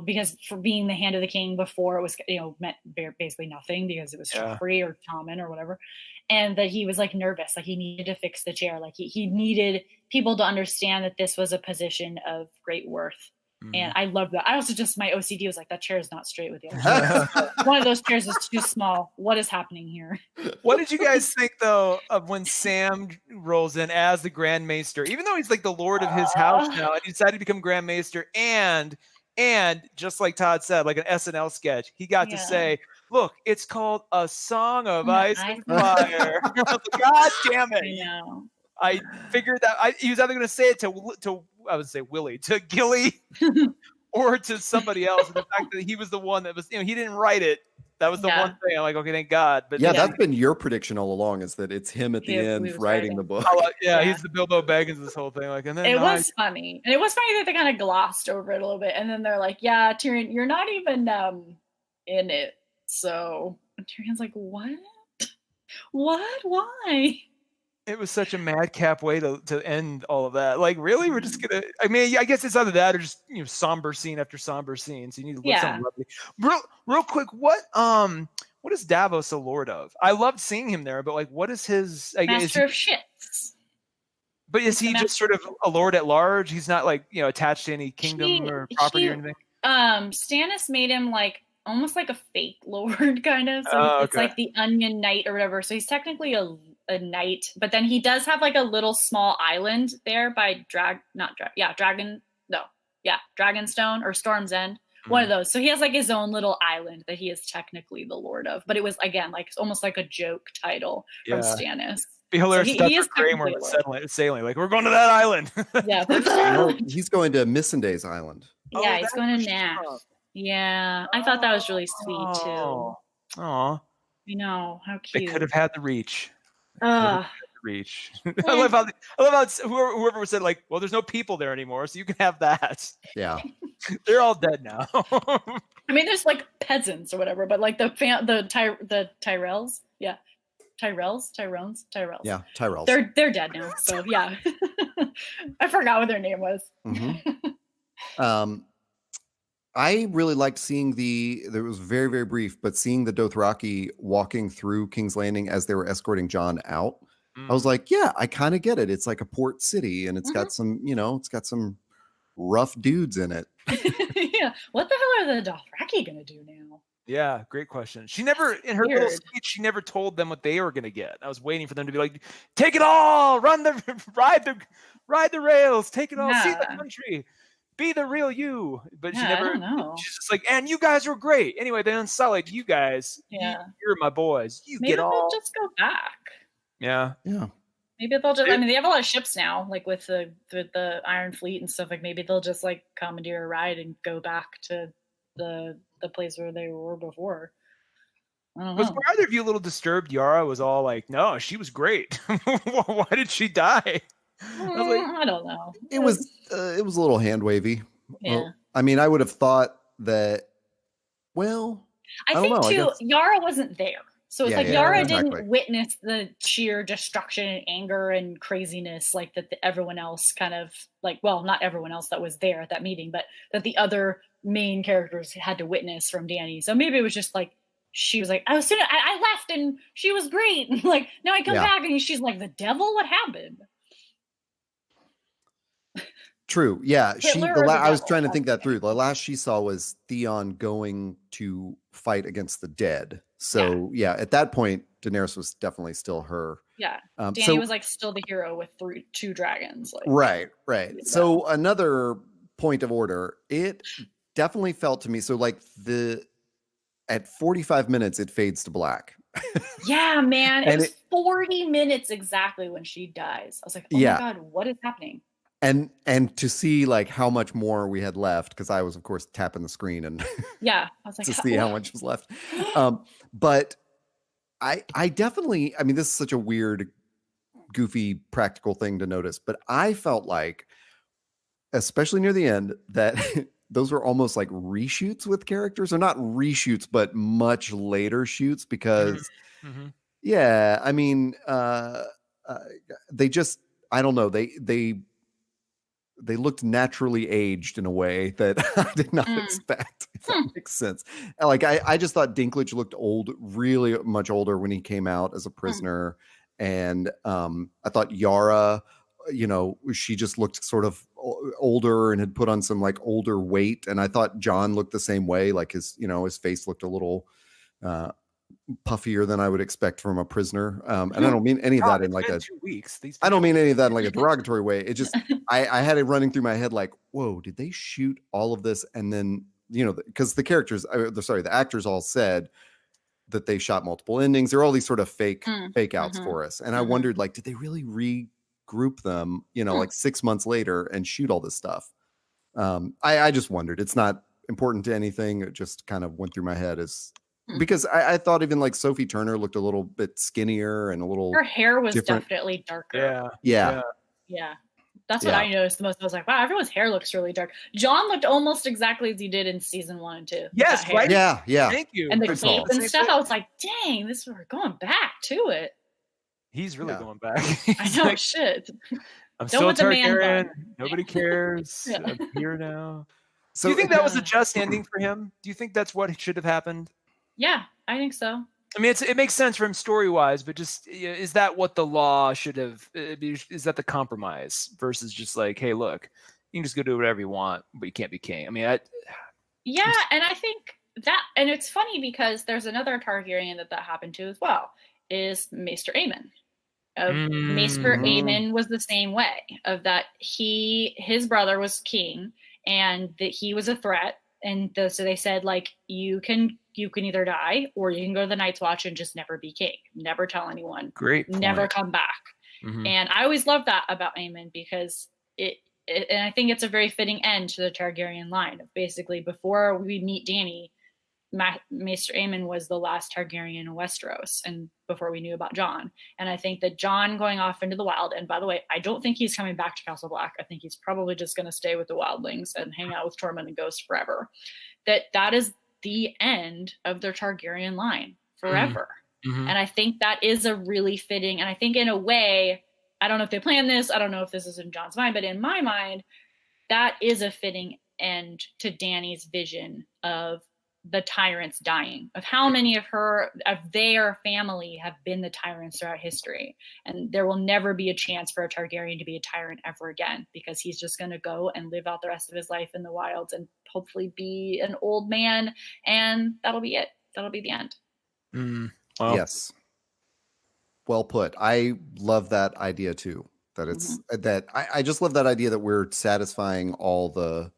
because for being the hand of the king before it was meant basically nothing because it was free or Tommen or whatever, and that he was like nervous, like he needed to fix the chair, like he needed people to understand that this was a position of great worth. And I love that. I also just, my OCD was like, that chair is not straight with the other chairs. One of those chairs is too small. What is happening here? What did you guys think though of when Sam rolls in as the Grand Maester, even though he's like the lord of his house now, and he decided to become Grand Maester, and just like Todd said, like an SNL sketch, he got to say, look, it's called A Song of Ice and Fire. God damn it. I figured that he was either going to say it to I would say Willie, to Gilly, or to somebody else. And the fact that he was the one that was, he didn't write it. That was the one thing. I'm like, okay, thank God. But that's been your prediction all along, is that it's him at the end writing the book. He's the Bilbo Baggins of this whole thing. Like, and then it was funny, and it was funny that they kind of glossed over it a little bit, and then they're like, "Yeah, Tyrion, you're not even in it." So and Tyrion's like, "What? What? Why?" It was such a madcap way to end all of that. Like, really, we're just gonna. I mean, I guess it's either that or just somber scene after somber scene. So you need to look something lovely. Real quick, what is Davos a lord of? I loved seeing him there, but like, what is his master of ships? But is he just sort of a lord at large? He's not like attached to any kingdom or property or anything. Stannis made him like almost like a fake lord, kind of. So it's like the Onion Knight or whatever. So he's technically a knight, but then he does have like a little small island there by Dragonstone or Storm's End, one of those. So he has like his own little island that he is technically the lord of, but it was again like almost like a joke title from Stannis. Be hilarious. So he is sailing like, we're going to that island. He's going to Missandei's island. Yeah, he's going to Nash. Yeah, I thought that was really sweet too. Oh, you know how cute. They could have had the reach. Reach. I love how whoever said like, well, there's no people there anymore, so you can have that. Yeah, they're all dead now. I mean, there's like peasants or whatever, but like the Tyrells, Tyrells. Yeah, Tyrells. They're dead now. So yeah, I forgot what their name was. Mm-hmm. I really liked seeing there was very, very brief, but seeing the Dothraki walking through King's Landing as they were escorting Jon out. I was like, yeah, I kind of get it. It's like a port city, and it's got some, it's got some rough dudes in it. Yeah. What the hell are the Dothraki going to do now? Yeah, great question. She never, in her little speech, she never told them what they were going to get. I was waiting for them to be like, take it all, ride the rails, take it all, see the country. Be the real you, but she never. She's just like, and you guys were great. Anyway, the Unsullied, you guys, you're my boys. Maybe get all. They'll just go back. Yeah. Maybe they'll just. I mean, they have a lot of ships now, like with the Iron Fleet and stuff. Like maybe they'll just like commandeer a ride and go back to the place where they were before. I don't know. Was either of you a little disturbed? Yara was all like, "No, she was great. Why did she die?" I don't know. It was a little hand wavy. Yeah. Well, I mean, I would have thought that. Well, I think don't know, too. Yara wasn't there, so it's Yara didn't witness the sheer destruction and anger and craziness like that. Everyone else kind of like, well, not everyone else that was there at that meeting, but that the other main characters had to witness from Dany. So maybe it was just like she was like, I left and she was great, and like now I come back and she's like, the devil. What happened? True. Yeah. I was trying to think that through. The last she saw was Theon going to fight against the dead. So at that point, Daenerys was definitely still her. Yeah. Dany was like still the hero with two dragons. Like, right. So another point of order, it definitely felt to me. So like at 45 minutes, it fades to black. Yeah, man. It was 40 minutes exactly when she dies. I was like, oh my God, what is happening? And to see like how much more we had left, because I was of course tapping the screen and I was like to see how much was left. But I definitely, I mean, this is such a weird, goofy, practical thing to notice, but I felt like, especially near the end, that those were almost like reshoots with characters, or not reshoots, but much later shoots, because I mean, they just, I don't know, they looked naturally aged in a way that I did not expect, if that makes sense. Like, I just thought Dinklage looked old, really much older when he came out as a prisoner. And I thought Yara, she just looked sort of older and had put on some like older weight. And I thought Jon looked the same way. Like his face looked a little puffier than I would expect from a prisoner. And I don't mean any of that in like 2 weeks. I don't mean any of that in like a derogatory way. It just, I had it running through my head like, whoa, did they shoot all of this? And then, because the actors all said that they shot multiple endings. There are all these sort of fake outs for us. And I wondered, like, did they really regroup them, like 6 months later and shoot all this stuff. I just wondered. It's not important to anything. It just kind of went through my head because I thought even like Sophie Turner looked a little bit skinnier and a little. Her hair was different. definitely darker. Yeah. That's what I noticed the most. I was like, wow, everyone's hair looks really dark. John looked almost exactly as he did in season 1 and 2. Yes, right. Yeah. Thank you. And the cape and stuff. I was like, dang, we're going back to it. He's really going back. I know, shit. I'm still a Targaryen. Nobody cares. I'm here now. So, do you think that was a just ending for him? Do you think that's what should have happened? Yeah, I think so. I mean, it makes sense for him story-wise, but just is that what the law should have? Is that the compromise versus just like, hey, look, you can just go do whatever you want, but you can't be king? I mean, and I think that, and it's funny because there's another Targaryen that happened to as well, is Maester Aemon. Maester Aemon was the same way, of that his brother was king and that he was a threat, and so they said, like, you can either die or you can go to the Night's Watch and just never be king, never tell anyone, great point. Never come back. And I always loved that about Aemon because it and I think it's a very fitting end to the Targaryen line of basically before we meet Dany, Maester Aemon was the last Targaryen in Westeros, and before we knew about Jon. And I think that Jon going off into the wild, and by the way, I don't think he's coming back to Castle Black. I think he's probably just going to stay with the wildlings and hang out with Tormund and Ghost forever. That is the end of their Targaryen line forever. And I think that is a really fitting, and I think in a way, I don't know if they planned this, I don't know if this is in Jon's mind, but in my mind, that is a fitting end to Dany's vision of the tyrants dying, of how many of their family have been the tyrants throughout history. And there will never be a chance for a Targaryen to be a tyrant ever again, because he's just going to go and live out the rest of his life in the wilds and hopefully be an old man. And that'll be it. That'll be the end. Wow. Yes. Well put. I love that idea too. That it's that I just love that idea that we're satisfying all the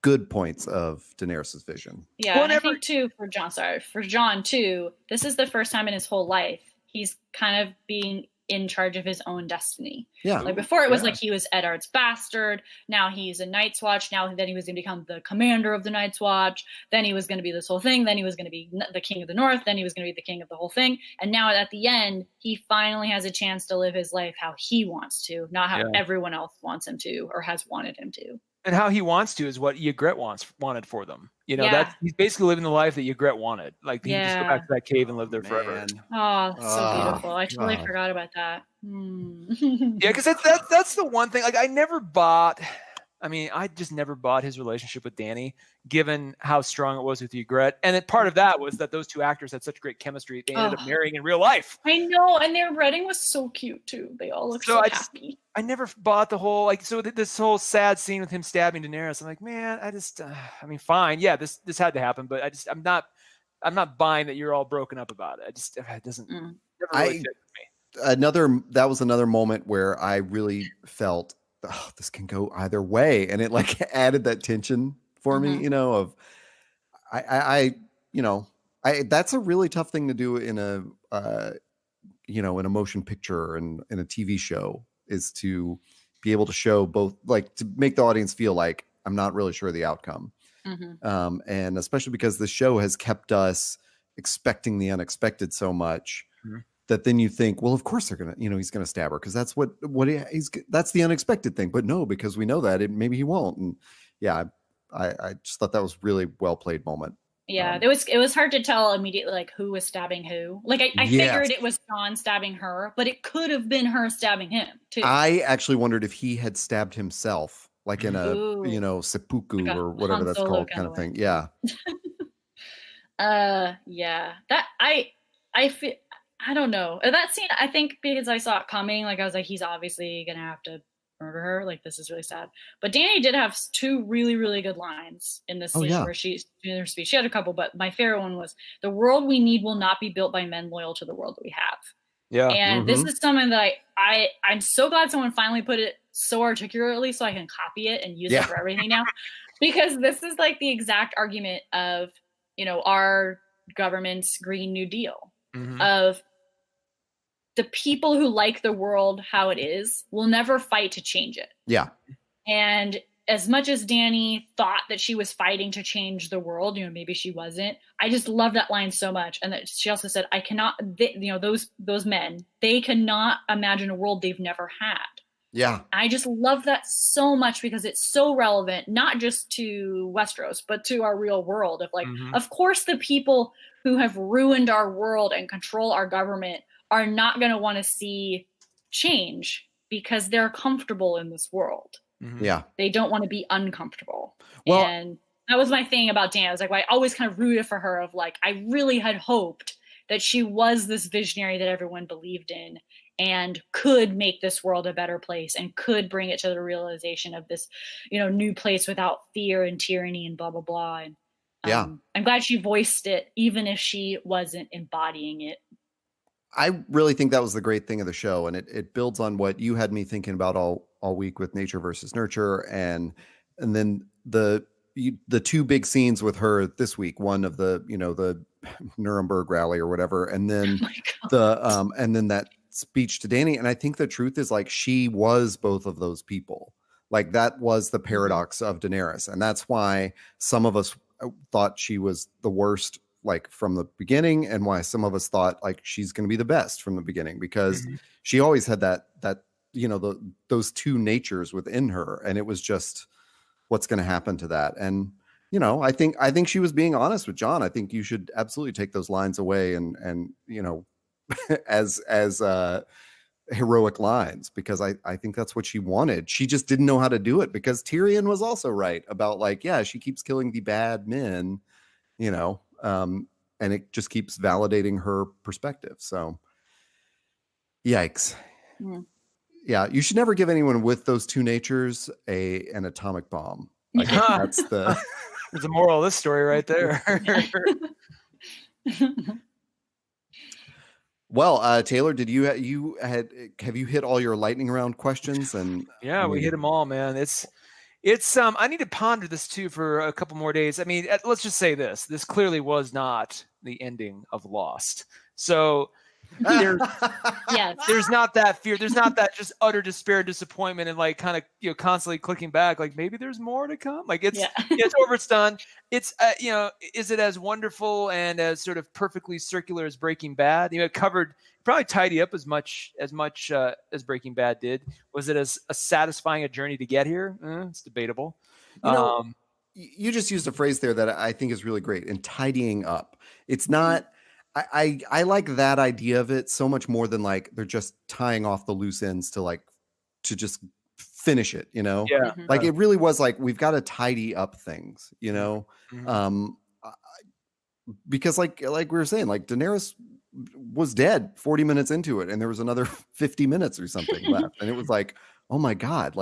good points of Daenerys' vision. Yeah, and I think too for Jon too, this is the first time in his whole life he's kind of being in charge of his own destiny. Yeah. Like before it was like he was Eddard's bastard. Now he's a Night's Watch. Then he was going to become the commander of the Night's Watch. Then he was going to be this whole thing. Then he was going to be the king of the North. Then he was going to be the king of the whole thing. And now at the end, he finally has a chance to live his life how he wants to, not how everyone else wants him to or has wanted him to. And how he wants to is what Ygritte wanted for them. That's he's basically living the life that Ygritte wanted. Like he can just go back to that cave and live there forever. Oh, so beautiful. I totally forgot about that. Yeah, because that's the one thing. Like I just never bought his relationship with Dany, given how strong it was with Ygritte. And part of that was that those two actors had such great chemistry. They ended up marrying in real life. I know, and their wedding was so cute too. They all look so happy. I never bought the whole this whole sad scene with him stabbing Daenerys. I'm like, man, fine, yeah, this had to happen, but I'm not buying that you're all broken up about it. It doesn't never really fit with me. That was another moment where I really felt this can go either way, and it like added that tension for me. That's a really tough thing to do in in a motion picture and in a TV show, is to be able to show both, like to make the audience feel like I'm not really sure of the outcome. And especially because the show has kept us expecting the unexpected so much that then you think, well, of course they're going to, he's going to stab her because that's that's the unexpected thing. But no, because we know that maybe he won't. And yeah, I just thought that was really well played moment. Yeah, it was hard to tell immediately like who was stabbing who. Like I figured it was Jon stabbing her, but it could have been her stabbing him too. I actually wondered if he had stabbed himself, like in a seppuku like or whatever that's called, kind of thing. Yeah. Yeah. That I feel. I don't know. That scene, I think because I saw it coming, like I was like, he's obviously gonna have to murder her. Like this is really sad. But Dany did have two really, really good lines in this scene where she's doing her speech. She had a couple, but my favorite one was, "The world we need will not be built by men loyal to the world that we have." Yeah. And this is something that I'm so glad someone finally put it so articulately so I can copy it and use it for everything now. Because this is like the exact argument of, our government's Green New Deal. Of the people who like the world how it is will never fight to change it. Yeah. And as much as Dany thought that she was fighting to change the world, maybe she wasn't. I just love that line so much. And that she also said, those men, they cannot imagine a world they've never had. Yeah. I just love that so much because it's so relevant, not just to Westeros, but to our real world of of course, the people who have ruined our world and control our government are not going to want to see change because they're comfortable in this world. Yeah. They don't want to be uncomfortable. Well, and that was my thing about Dany. I was I always kind of rooted for her of I really had hoped that she was this visionary that everyone believed in and could make this world a better place and could bring it to the realization of this, new place without fear and tyranny and blah, blah, blah. And I'm glad she voiced it, even if she wasn't embodying it. I really think that was the great thing of the show. And it builds on what you had me thinking about all week with nature versus nurture. And then the two big scenes with her this week, one of the Nuremberg rally or whatever. And then and then that speech to Dany. And I think the truth is she was both of those people. That was the paradox of Daenerys. And that's why some of us thought she was the worst from the beginning, and why some of us thought she's going to be the best from the beginning, because she always had that those two natures within her, and it was just what's going to happen to that. And I think she was being honest with Jon. I think you should absolutely take those lines away and as heroic lines, because I think that's what she wanted. She just didn't know how to do it, because Tyrion was also right about she keeps killing the bad men, and it just keeps validating her perspective. So yikes. Yeah. You should never give anyone with those two natures an atomic bomb. That's there's a moral of this story right there. Well, Taylor, have you hit all your lightning round questions? And we hit them all, man. It's I need to ponder this too for a couple more days. I mean, let's just say this clearly was not the ending of Lost. So there's not that fear. There's not that just utter despair, disappointment, and kind of, constantly clicking back. Maybe there's more to come. It's over. It's done. It's, is it as wonderful and as sort of perfectly circular as Breaking Bad? It covered, probably tidy up as much as Breaking Bad did. Was it as a satisfying a journey to get here? It's debatable. You just used a phrase there that I think is really great, and tidying up. It's not, I like that idea of it so much more than they're just tying off the loose ends to just finish it, Yeah. It really was we've got to tidy up things, because like we were saying, Daenerys was dead 40 minutes into it, and there was another 50 minutes or something left. And it was oh my God.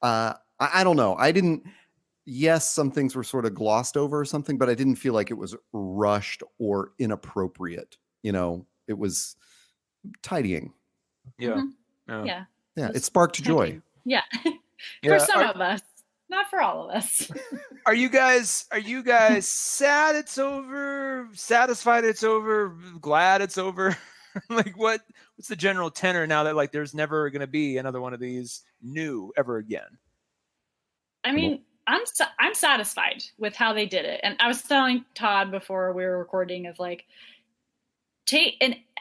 I don't know. Yes, some things were sort of glossed over or something, but I didn't feel like it was rushed or inappropriate. It was tidying. Yeah. Yeah. It sparked joy. Yeah. For some of us, not for all of us. Are you guys sad it's over, satisfied it's over, glad it's over? What's the general tenor now that there's never going to be another one of these new ever again? I mean, I'm satisfied with how they did it. And I was telling Todd before we were recording of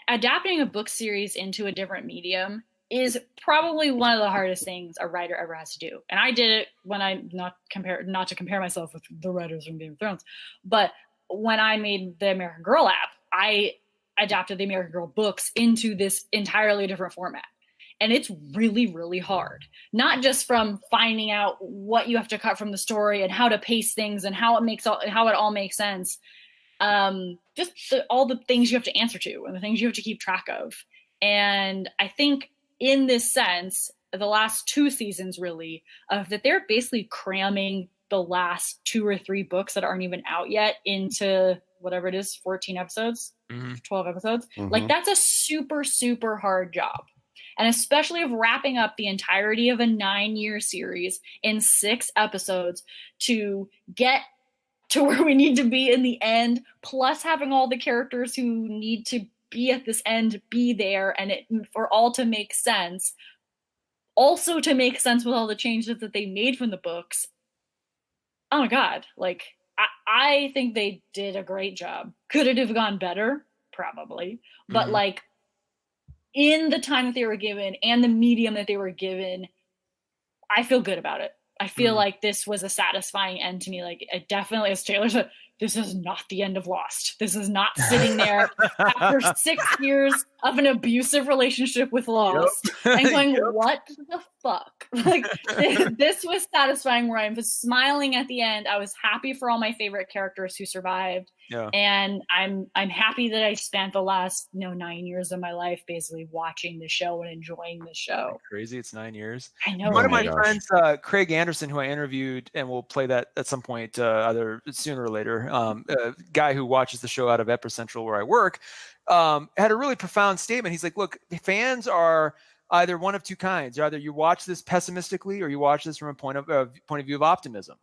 adapting a book series into a different medium is probably one of the hardest things a writer ever has to do. And I did it when not to compare myself with the writers from Game of Thrones, but when I made the American Girl app, I adapted the American Girl books into this entirely different format. And it's really, really hard, not just from finding out what you have to cut from the story and how to pace things and how it all makes sense. All the things you have to answer to and the things you have to keep track of. And I think in this sense, the last two seasons really of that they're basically cramming the last 2 or 3 books that aren't even out yet into whatever it is, 14 episodes, 12 episodes. That's a super, super hard job. And especially of wrapping up the entirety of a 9-year series in 6 episodes to get to where we need to be in the end, plus having all the characters who need to be at this end, be there, and for all to make sense. Also to make sense with all the changes that they made from the books. Oh my God. Like, I think they did a great job. Could it have gone better? Probably. But like, in the time that they were given and the medium that they were given, I feel good about it. I feel like this was a satisfying end to me. Like, it definitely, as Taylor said, this is not the end of Lost. This is not sitting there after 6 years of an abusive relationship with Lost and going, what the fuck? Like, this was satisfying, where I was smiling at the end. I was happy for all my favorite characters who survived. Yeah. And I'm happy that I spent the last 9 years of my life basically watching the show and enjoying the show. Crazy, it's 9 years. I know. One of my friends, Craig Anderson, who I interviewed, and we'll play that at some point, either sooner or later, a guy who watches the show out of Epicentral where I work, had a really profound statement. He's like, look, fans are either one of two kinds. Either you watch this pessimistically or you watch this from a point of view of optimism.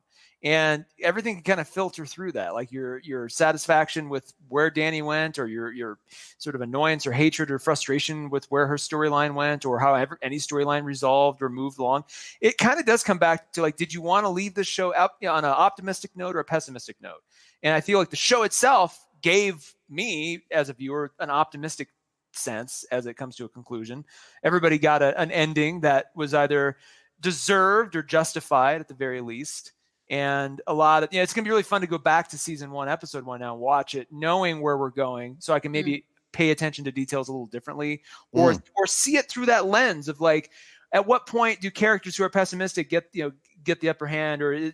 And everything can kind of filter through that, like your satisfaction with where Danny went, or your sort of annoyance or hatred or frustration with where her storyline went, or how any storyline resolved or moved along. It kind of does come back to, like, did you want to leave the show up on an optimistic note or a pessimistic note? And I feel like the show itself gave me, as a viewer, an optimistic sense as it comes to a conclusion. Everybody got an ending that was either deserved or justified at the very least. And a lot of, it's going to be really fun to go back to season 1, episode 1 now and watch it, knowing where we're going, so I can maybe pay attention to details a little differently, or see it through that lens of, like, at what point do characters who are pessimistic get the upper hand, or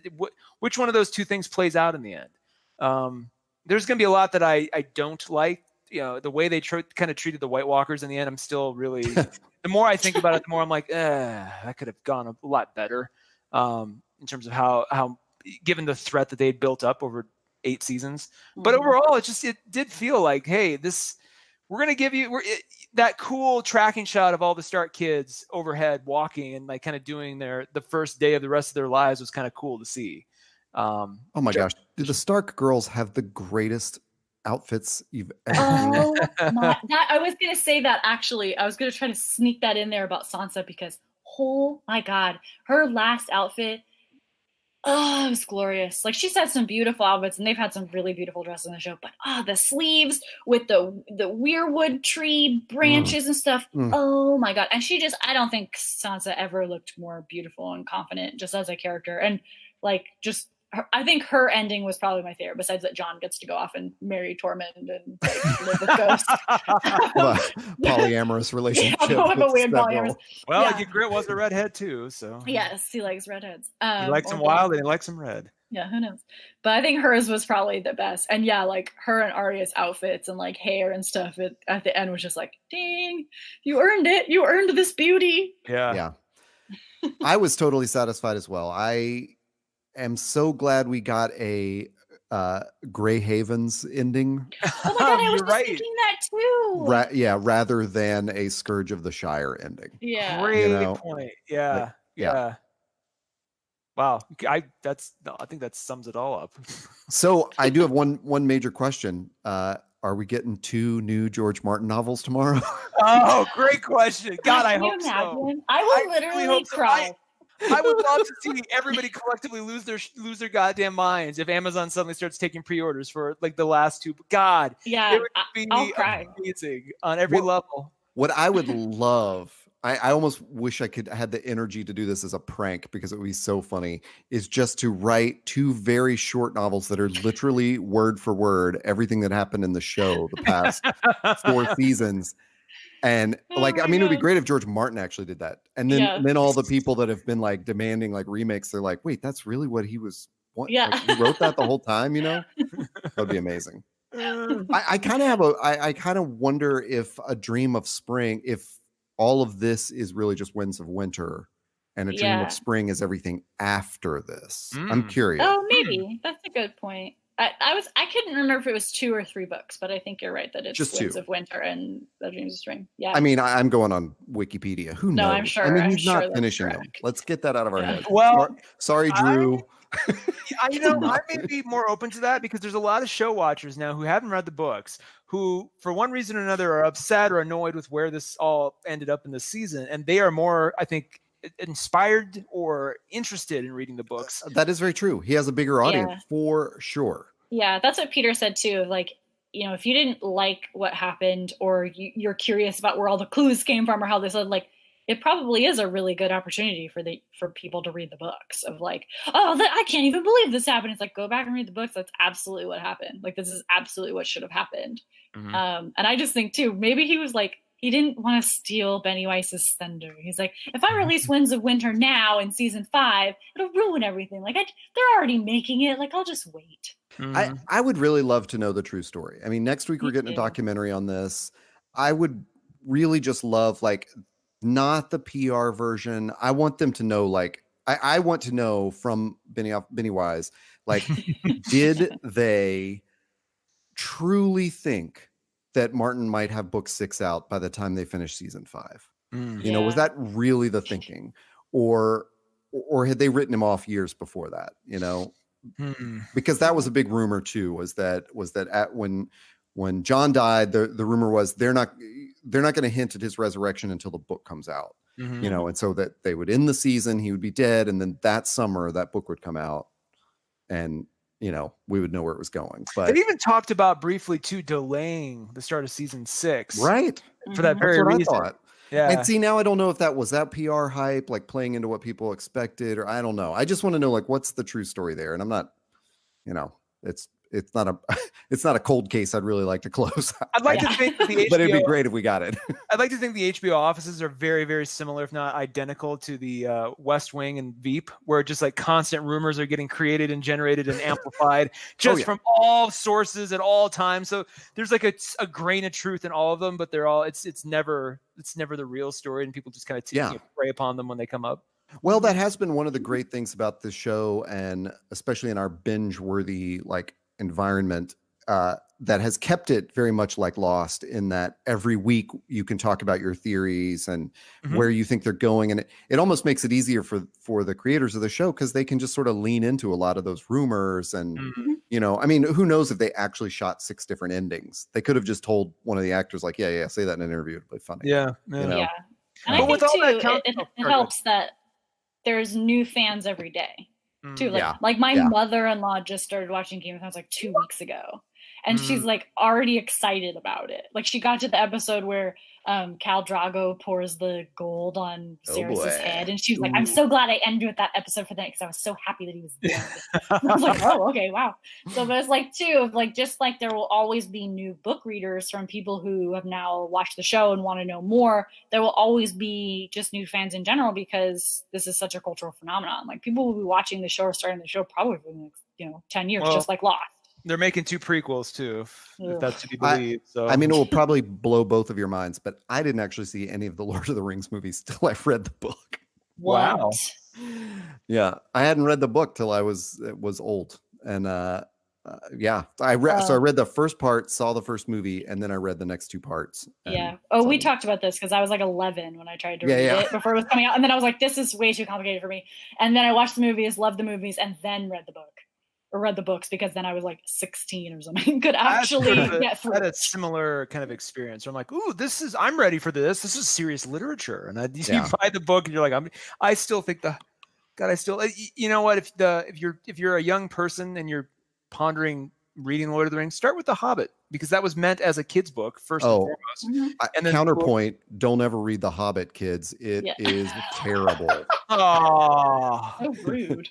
which one of those two things plays out in the end? There's going to be a lot that I don't like. The way they kind of treated the White Walkers in the end, I'm still really, the more I think about it, the more I'm like, that could have gone a lot better, in terms of how given the threat that they built up over 8 seasons. But overall, it did feel like, hey, we're going to give you that cool tracking shot of all the Stark kids overhead walking and, like, kind of doing the first day of the rest of their lives was kind of cool to see. Oh my gosh. Do the Stark girls have the greatest outfits you've ever seen? I was going to say that, actually. I was going to try to sneak that in there about Sansa, because, oh my God, her last outfit, it was glorious. Like, she's had some beautiful outfits, and they've had some really beautiful dresses in the show, but the sleeves with the weirwood tree branches and stuff. Oh my God. And I don't think Sansa ever looked more beautiful and confident just as a character. And, like, I think her ending was probably my favorite, besides that Jon gets to go off and marry Tormund and, like, live with ghosts. Polyamorous relationship. Yeah, a weird polyamorous. Well, yeah. Grit was a redhead too, so. Yes, he likes redheads. He likes some wild and he likes some red. Yeah, who knows? But I think hers was probably the best. And yeah, like, her and Arya's outfits and, like, hair and stuff at the end was just like, ding, you earned it. You earned this beauty. Yeah. I was totally satisfied as well. I am so glad we got a Grey Havens ending. Oh my God, I was just thinking that too. Rather than a Scourge of the Shire ending. Yeah. Great point. Yeah. Wow. I think that sums it all up. So I do have one major question. Are we getting 2 new George Martin novels tomorrow? Oh, great question. God, I hope so. I will literally cry. I would love to see everybody collectively lose their goddamn minds if Amazon suddenly starts taking pre-orders for, like, the last 2. God, yeah, it would be amazing on every level. What I would love, I almost wish I had the energy to do this as a prank, because it would be so funny, is just to write 2 very short novels that are literally word for word everything that happened in the show the past 4 seasons. And, like, I mean, it would be great if George Martin actually did that. And then all the people that have been, like, demanding, like, remakes, they're like, wait, that's really what he was. What? Yeah. Like, he wrote that the whole time, That'd be amazing. I kind of wonder if A Dream of Spring, if all of this is really just Winds of Winter, and A Dream of Spring is everything after this. I'm curious. Oh, maybe. That's a good point. I couldn't remember if it was 2 or 3 books, but I think you're right that it's just Winds of Winter and The Dreams of Spring. Yeah. I mean, I'm going on Wikipedia. Who knows? No, I'm sure. I mean, he's not finishing them. Let's get that out of our head. Well, sorry, Drew. I may be more open to that, because there's a lot of show watchers now who haven't read the books, who, for one reason or another, are upset or annoyed with where this all ended up in the season, and they are more, I think, inspired or interested in reading the books. That is very true. He has a bigger audience for sure. Yeah, that's what Peter said too. Like, if you didn't like what happened, or you're curious about where all the clues came from, or how this, like, it probably is a really good opportunity for people to read the books of like, I can't even believe this happened. It's like, go back and read the books. That's absolutely what happened. Like, this is absolutely what should have happened. And I just think too, maybe he was like, he didn't want to steal Benny Weiss's thunder. He's like, if I release Winds of Winter now in season 5, it'll ruin everything. Like, they're already making it. Like, I'll just wait. I would really love to know the true story. I mean, next week we're getting a documentary on this. I would really just love, like, not the PR version. I want them to know, like, I want to know from Benny Wise, like, did they truly think that Martin might have book 6 out by the time they finish season 5? You know, was that really the thinking, or had they written him off years before that? You know, because that was a big rumor too. Was that when John died, the rumor was they're not going to hint at his resurrection until the book comes out. You know, and so that they would end the season, he would be dead, and then that summer that book would come out, and you know, we would know where it was going. But they even talked about briefly too delaying the start of season 6, right? For that very reason. I thought. Yeah. And see, now I don't know if that was that PR hype, like playing into what people expected, or I don't know. I just want to know, like, what's the true story there? And I'm not, you know, it's not a cold case I'd really like to close. I'd like to think the HBO, but it'd be great if we got it. I'd like to think the HBO offices are very, very similar, if not identical, to the West Wing and Veep, where just like constant rumors are getting created and generated and amplified just from all sources at all times. So there's like a grain of truth in all of them, but they're all it's never the real story, and people just kind of prey upon them when they come up. Well, that has been one of the great things about this show, and especially in our binge-worthy like environment, that has kept it very much like Lost, in that every week you can talk about your theories and where you think they're going, and it almost makes it easier for the creators of the show, because they can just sort of lean into a lot of those rumors. And you know, I mean, who knows if they actually shot 6 different endings? They could have just told one of the actors, like, yeah, say that in an interview, it'll be funny. And I think too, it helps that there's new fans every day too. Like my mother-in-law just started watching Game of Thrones like 2 weeks ago, and she's like already excited about it. Like, she got to the episode where Khal Drogo pours the gold on Cerys' head, and she's like, I'm so glad I ended with that episode for that, because I was so happy that he was dead. I was like, oh, okay, wow. So, but it's like too, like, just like there will always be new book readers from people who have now watched the show and want to know more, there will always be just new fans in general, because this is such a cultural phenomenon. Like, people will be watching the show or starting the show probably for the next 10 years, just like Lost. They're making 2 prequels too, if that's to be believed. So I mean, it will probably blow both of your minds, but I didn't actually see any of the Lord of the Rings movies till I read the book. Wow. Yeah, I hadn't read the book till I was old, and I read. So I read the first part, saw the first movie, and then I read the next 2 parts. We talked about this because I was like 11 when I tried to read it before it was coming out, and then I was like, this is way too complicated for me. And then I watched the movies, loved the movies, and then read the book. Or read the books, because then I was like 16 or something. Could actually get through. I had a similar kind of experience where I'm like, ooh, I'm ready for this. This is serious literature. And you buy the book and you're like, I still think you know what? If you're a young person and you're pondering reading Lord of the Rings, start with The Hobbit, because that was meant as a kid's book first and foremost. And then counterpoint, don't ever read The Hobbit, kids. It is terrible. Oh, so rude.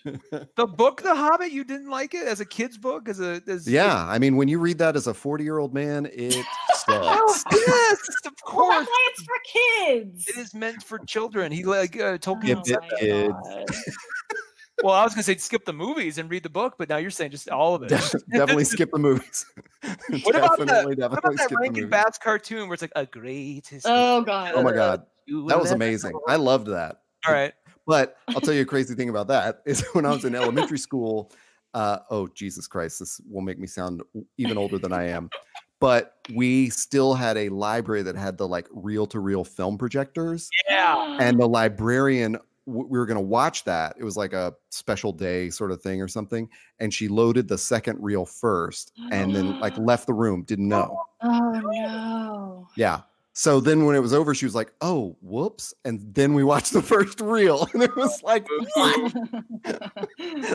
The book The Hobbit, you didn't like it as a kid's book? I mean, when you read that as a 40-year-old man, it sucks. Yes, of course. Well, that's why it's for kids. It is meant for children. He told me kids. Well, I was going to say skip the movies and read the book, but now you're saying just all of it. Definitely skip the movies. What about that Rankin Bass cartoon where it's like a great history? Oh, God. Oh, my God. That was amazing. I loved that. All right. But I'll tell you a crazy thing about that is when I was in elementary school, oh, Jesus Christ, this will make me sound even older than I am. But we still had a library that had the like reel-to-reel film projectors. Yeah. And the librarian, we were going to watch that. It was like a special day sort of thing or something. And she loaded the second reel first and then like left the room, didn't know. Oh no. Yeah. So then when it was over, she was like, oh, whoops. And then we watched the first reel. And it was like, what?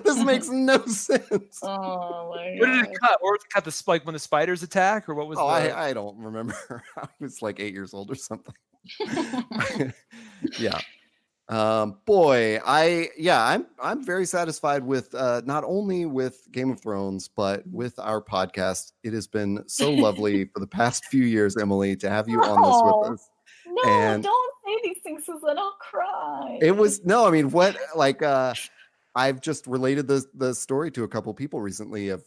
This makes no sense. Oh my What did god. it cut? Or was it cut the like when the spiders attack, or what was? Oh, the... I don't remember. I was like 8 years old or something. Yeah. Boy, I'm very satisfied with not only with Game of Thrones, but with our podcast. It has been so lovely for the past few years, Emily, to have you on this with us. No, And don't say these things because then I'll cry. it was no, I mean, what like I've just related the story to a couple people recently of,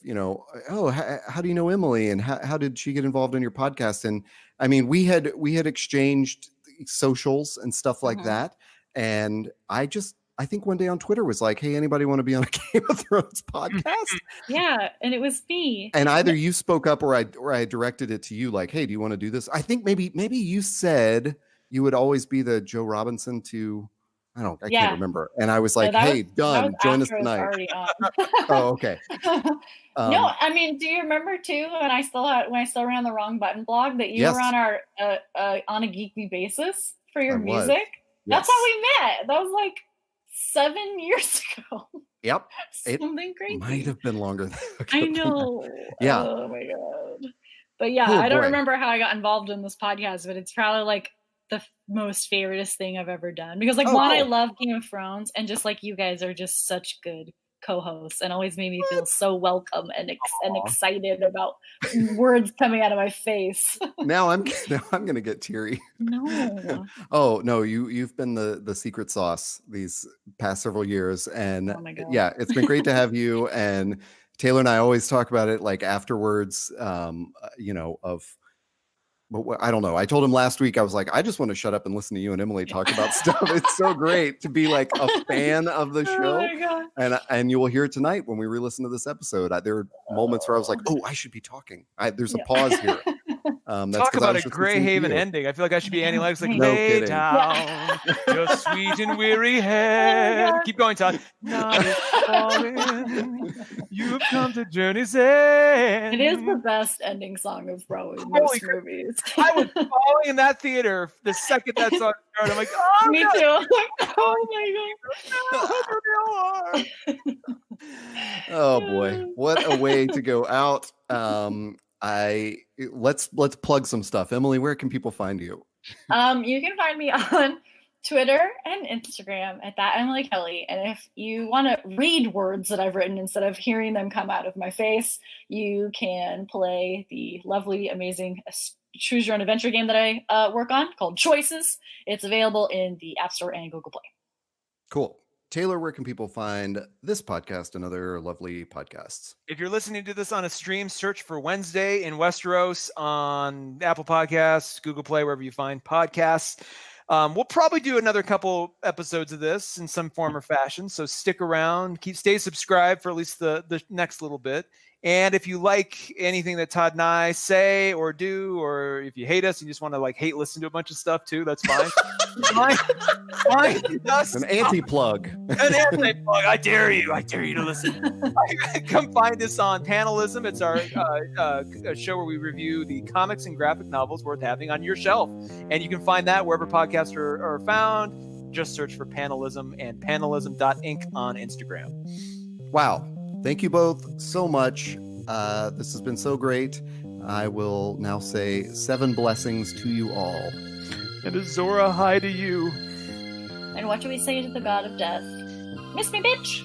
oh, how do you know Emily, and how did she get involved in your podcast? And I mean, we had exchanged socials and stuff like that. And I think one day on Twitter was like, hey, anybody want to be on a Game of Thrones podcast? Yeah, and it was me. And either you spoke up or I directed it to you like, hey, do you want to do this? I think maybe you said you would always be the Joe Robinson to, I can't remember. And I was like, hey, done. Join us tonight. Oh, okay. No, I mean, do you remember too when I still ran the Wrong Button blog that you were on our on a geeky basis for your music? That's how we met. That was like 7 years ago. Yep. Something crazy. Might have been longer than I know. Yeah. Oh my god. But yeah, I don't remember how I got involved in this podcast, but it's probably like the most favoriteest thing I've ever done. Because I love Game of Thrones, and just like you guys are just such good co-hosts and always made me feel so welcome and excited about words coming out of my face. Now I'm gonna get teary. No. Oh no, you've been the secret sauce these past several years, and yeah, it's been great to have you. And Taylor and I always talk about it like afterwards, but I don't know. I told him last week, I was like, I just want to shut up and listen to you and Emily talk about stuff. It's so great to be like a fan of the show. Oh my God. And you will hear it tonight when we re-listen to this episode. There were moments where I was like, oh, I should be talking. There's a pause here. Talk about a Grey Haven ending. I feel like I should be Annie Lennox, like, No lay kidding. down your sweet and weary head. Keep going, Todd. Night is falling. You've come to journey's end. It is the best ending song of probably most movies. I was falling in that theater the second that song started. I'm like, oh, me too. Oh my god. Oh boy, what a way to go out. Let's plug some stuff. Emily, where can people find you? You can find me on Twitter and Instagram at that Emily Kelly. And if you want to read words that I've written instead of hearing them come out of my face, you can play the lovely, amazing choose your own adventure game that I work on called Choices. It's available in the App Store and Google Play. Cool. Taylor, where can people find this podcast and other lovely podcasts? If you're listening to this on a stream, search for Wednesday in Westeros on Apple Podcasts, Google Play, wherever you find podcasts. We'll probably do another couple episodes of this in some form or fashion. So stick around, stay subscribed for at least the next little bit. And if you like anything that Todd and I say or do, or if you hate us, you just want to hate listen to a bunch of stuff too, that's fine. Find us. An anti-plug. An anti-plug. I dare you to listen. Come find us on Panelism. It's our show where we review the comics and graphic novels worth having on your shelf. And you can find that wherever podcasts are found. Just search for Panelism and panelism.inc on Instagram. Wow. Thank you both so much. This has been so great. I will now say 7 blessings to you all. And Azora, hi to you. And what do we say to the god of death? Miss me, bitch!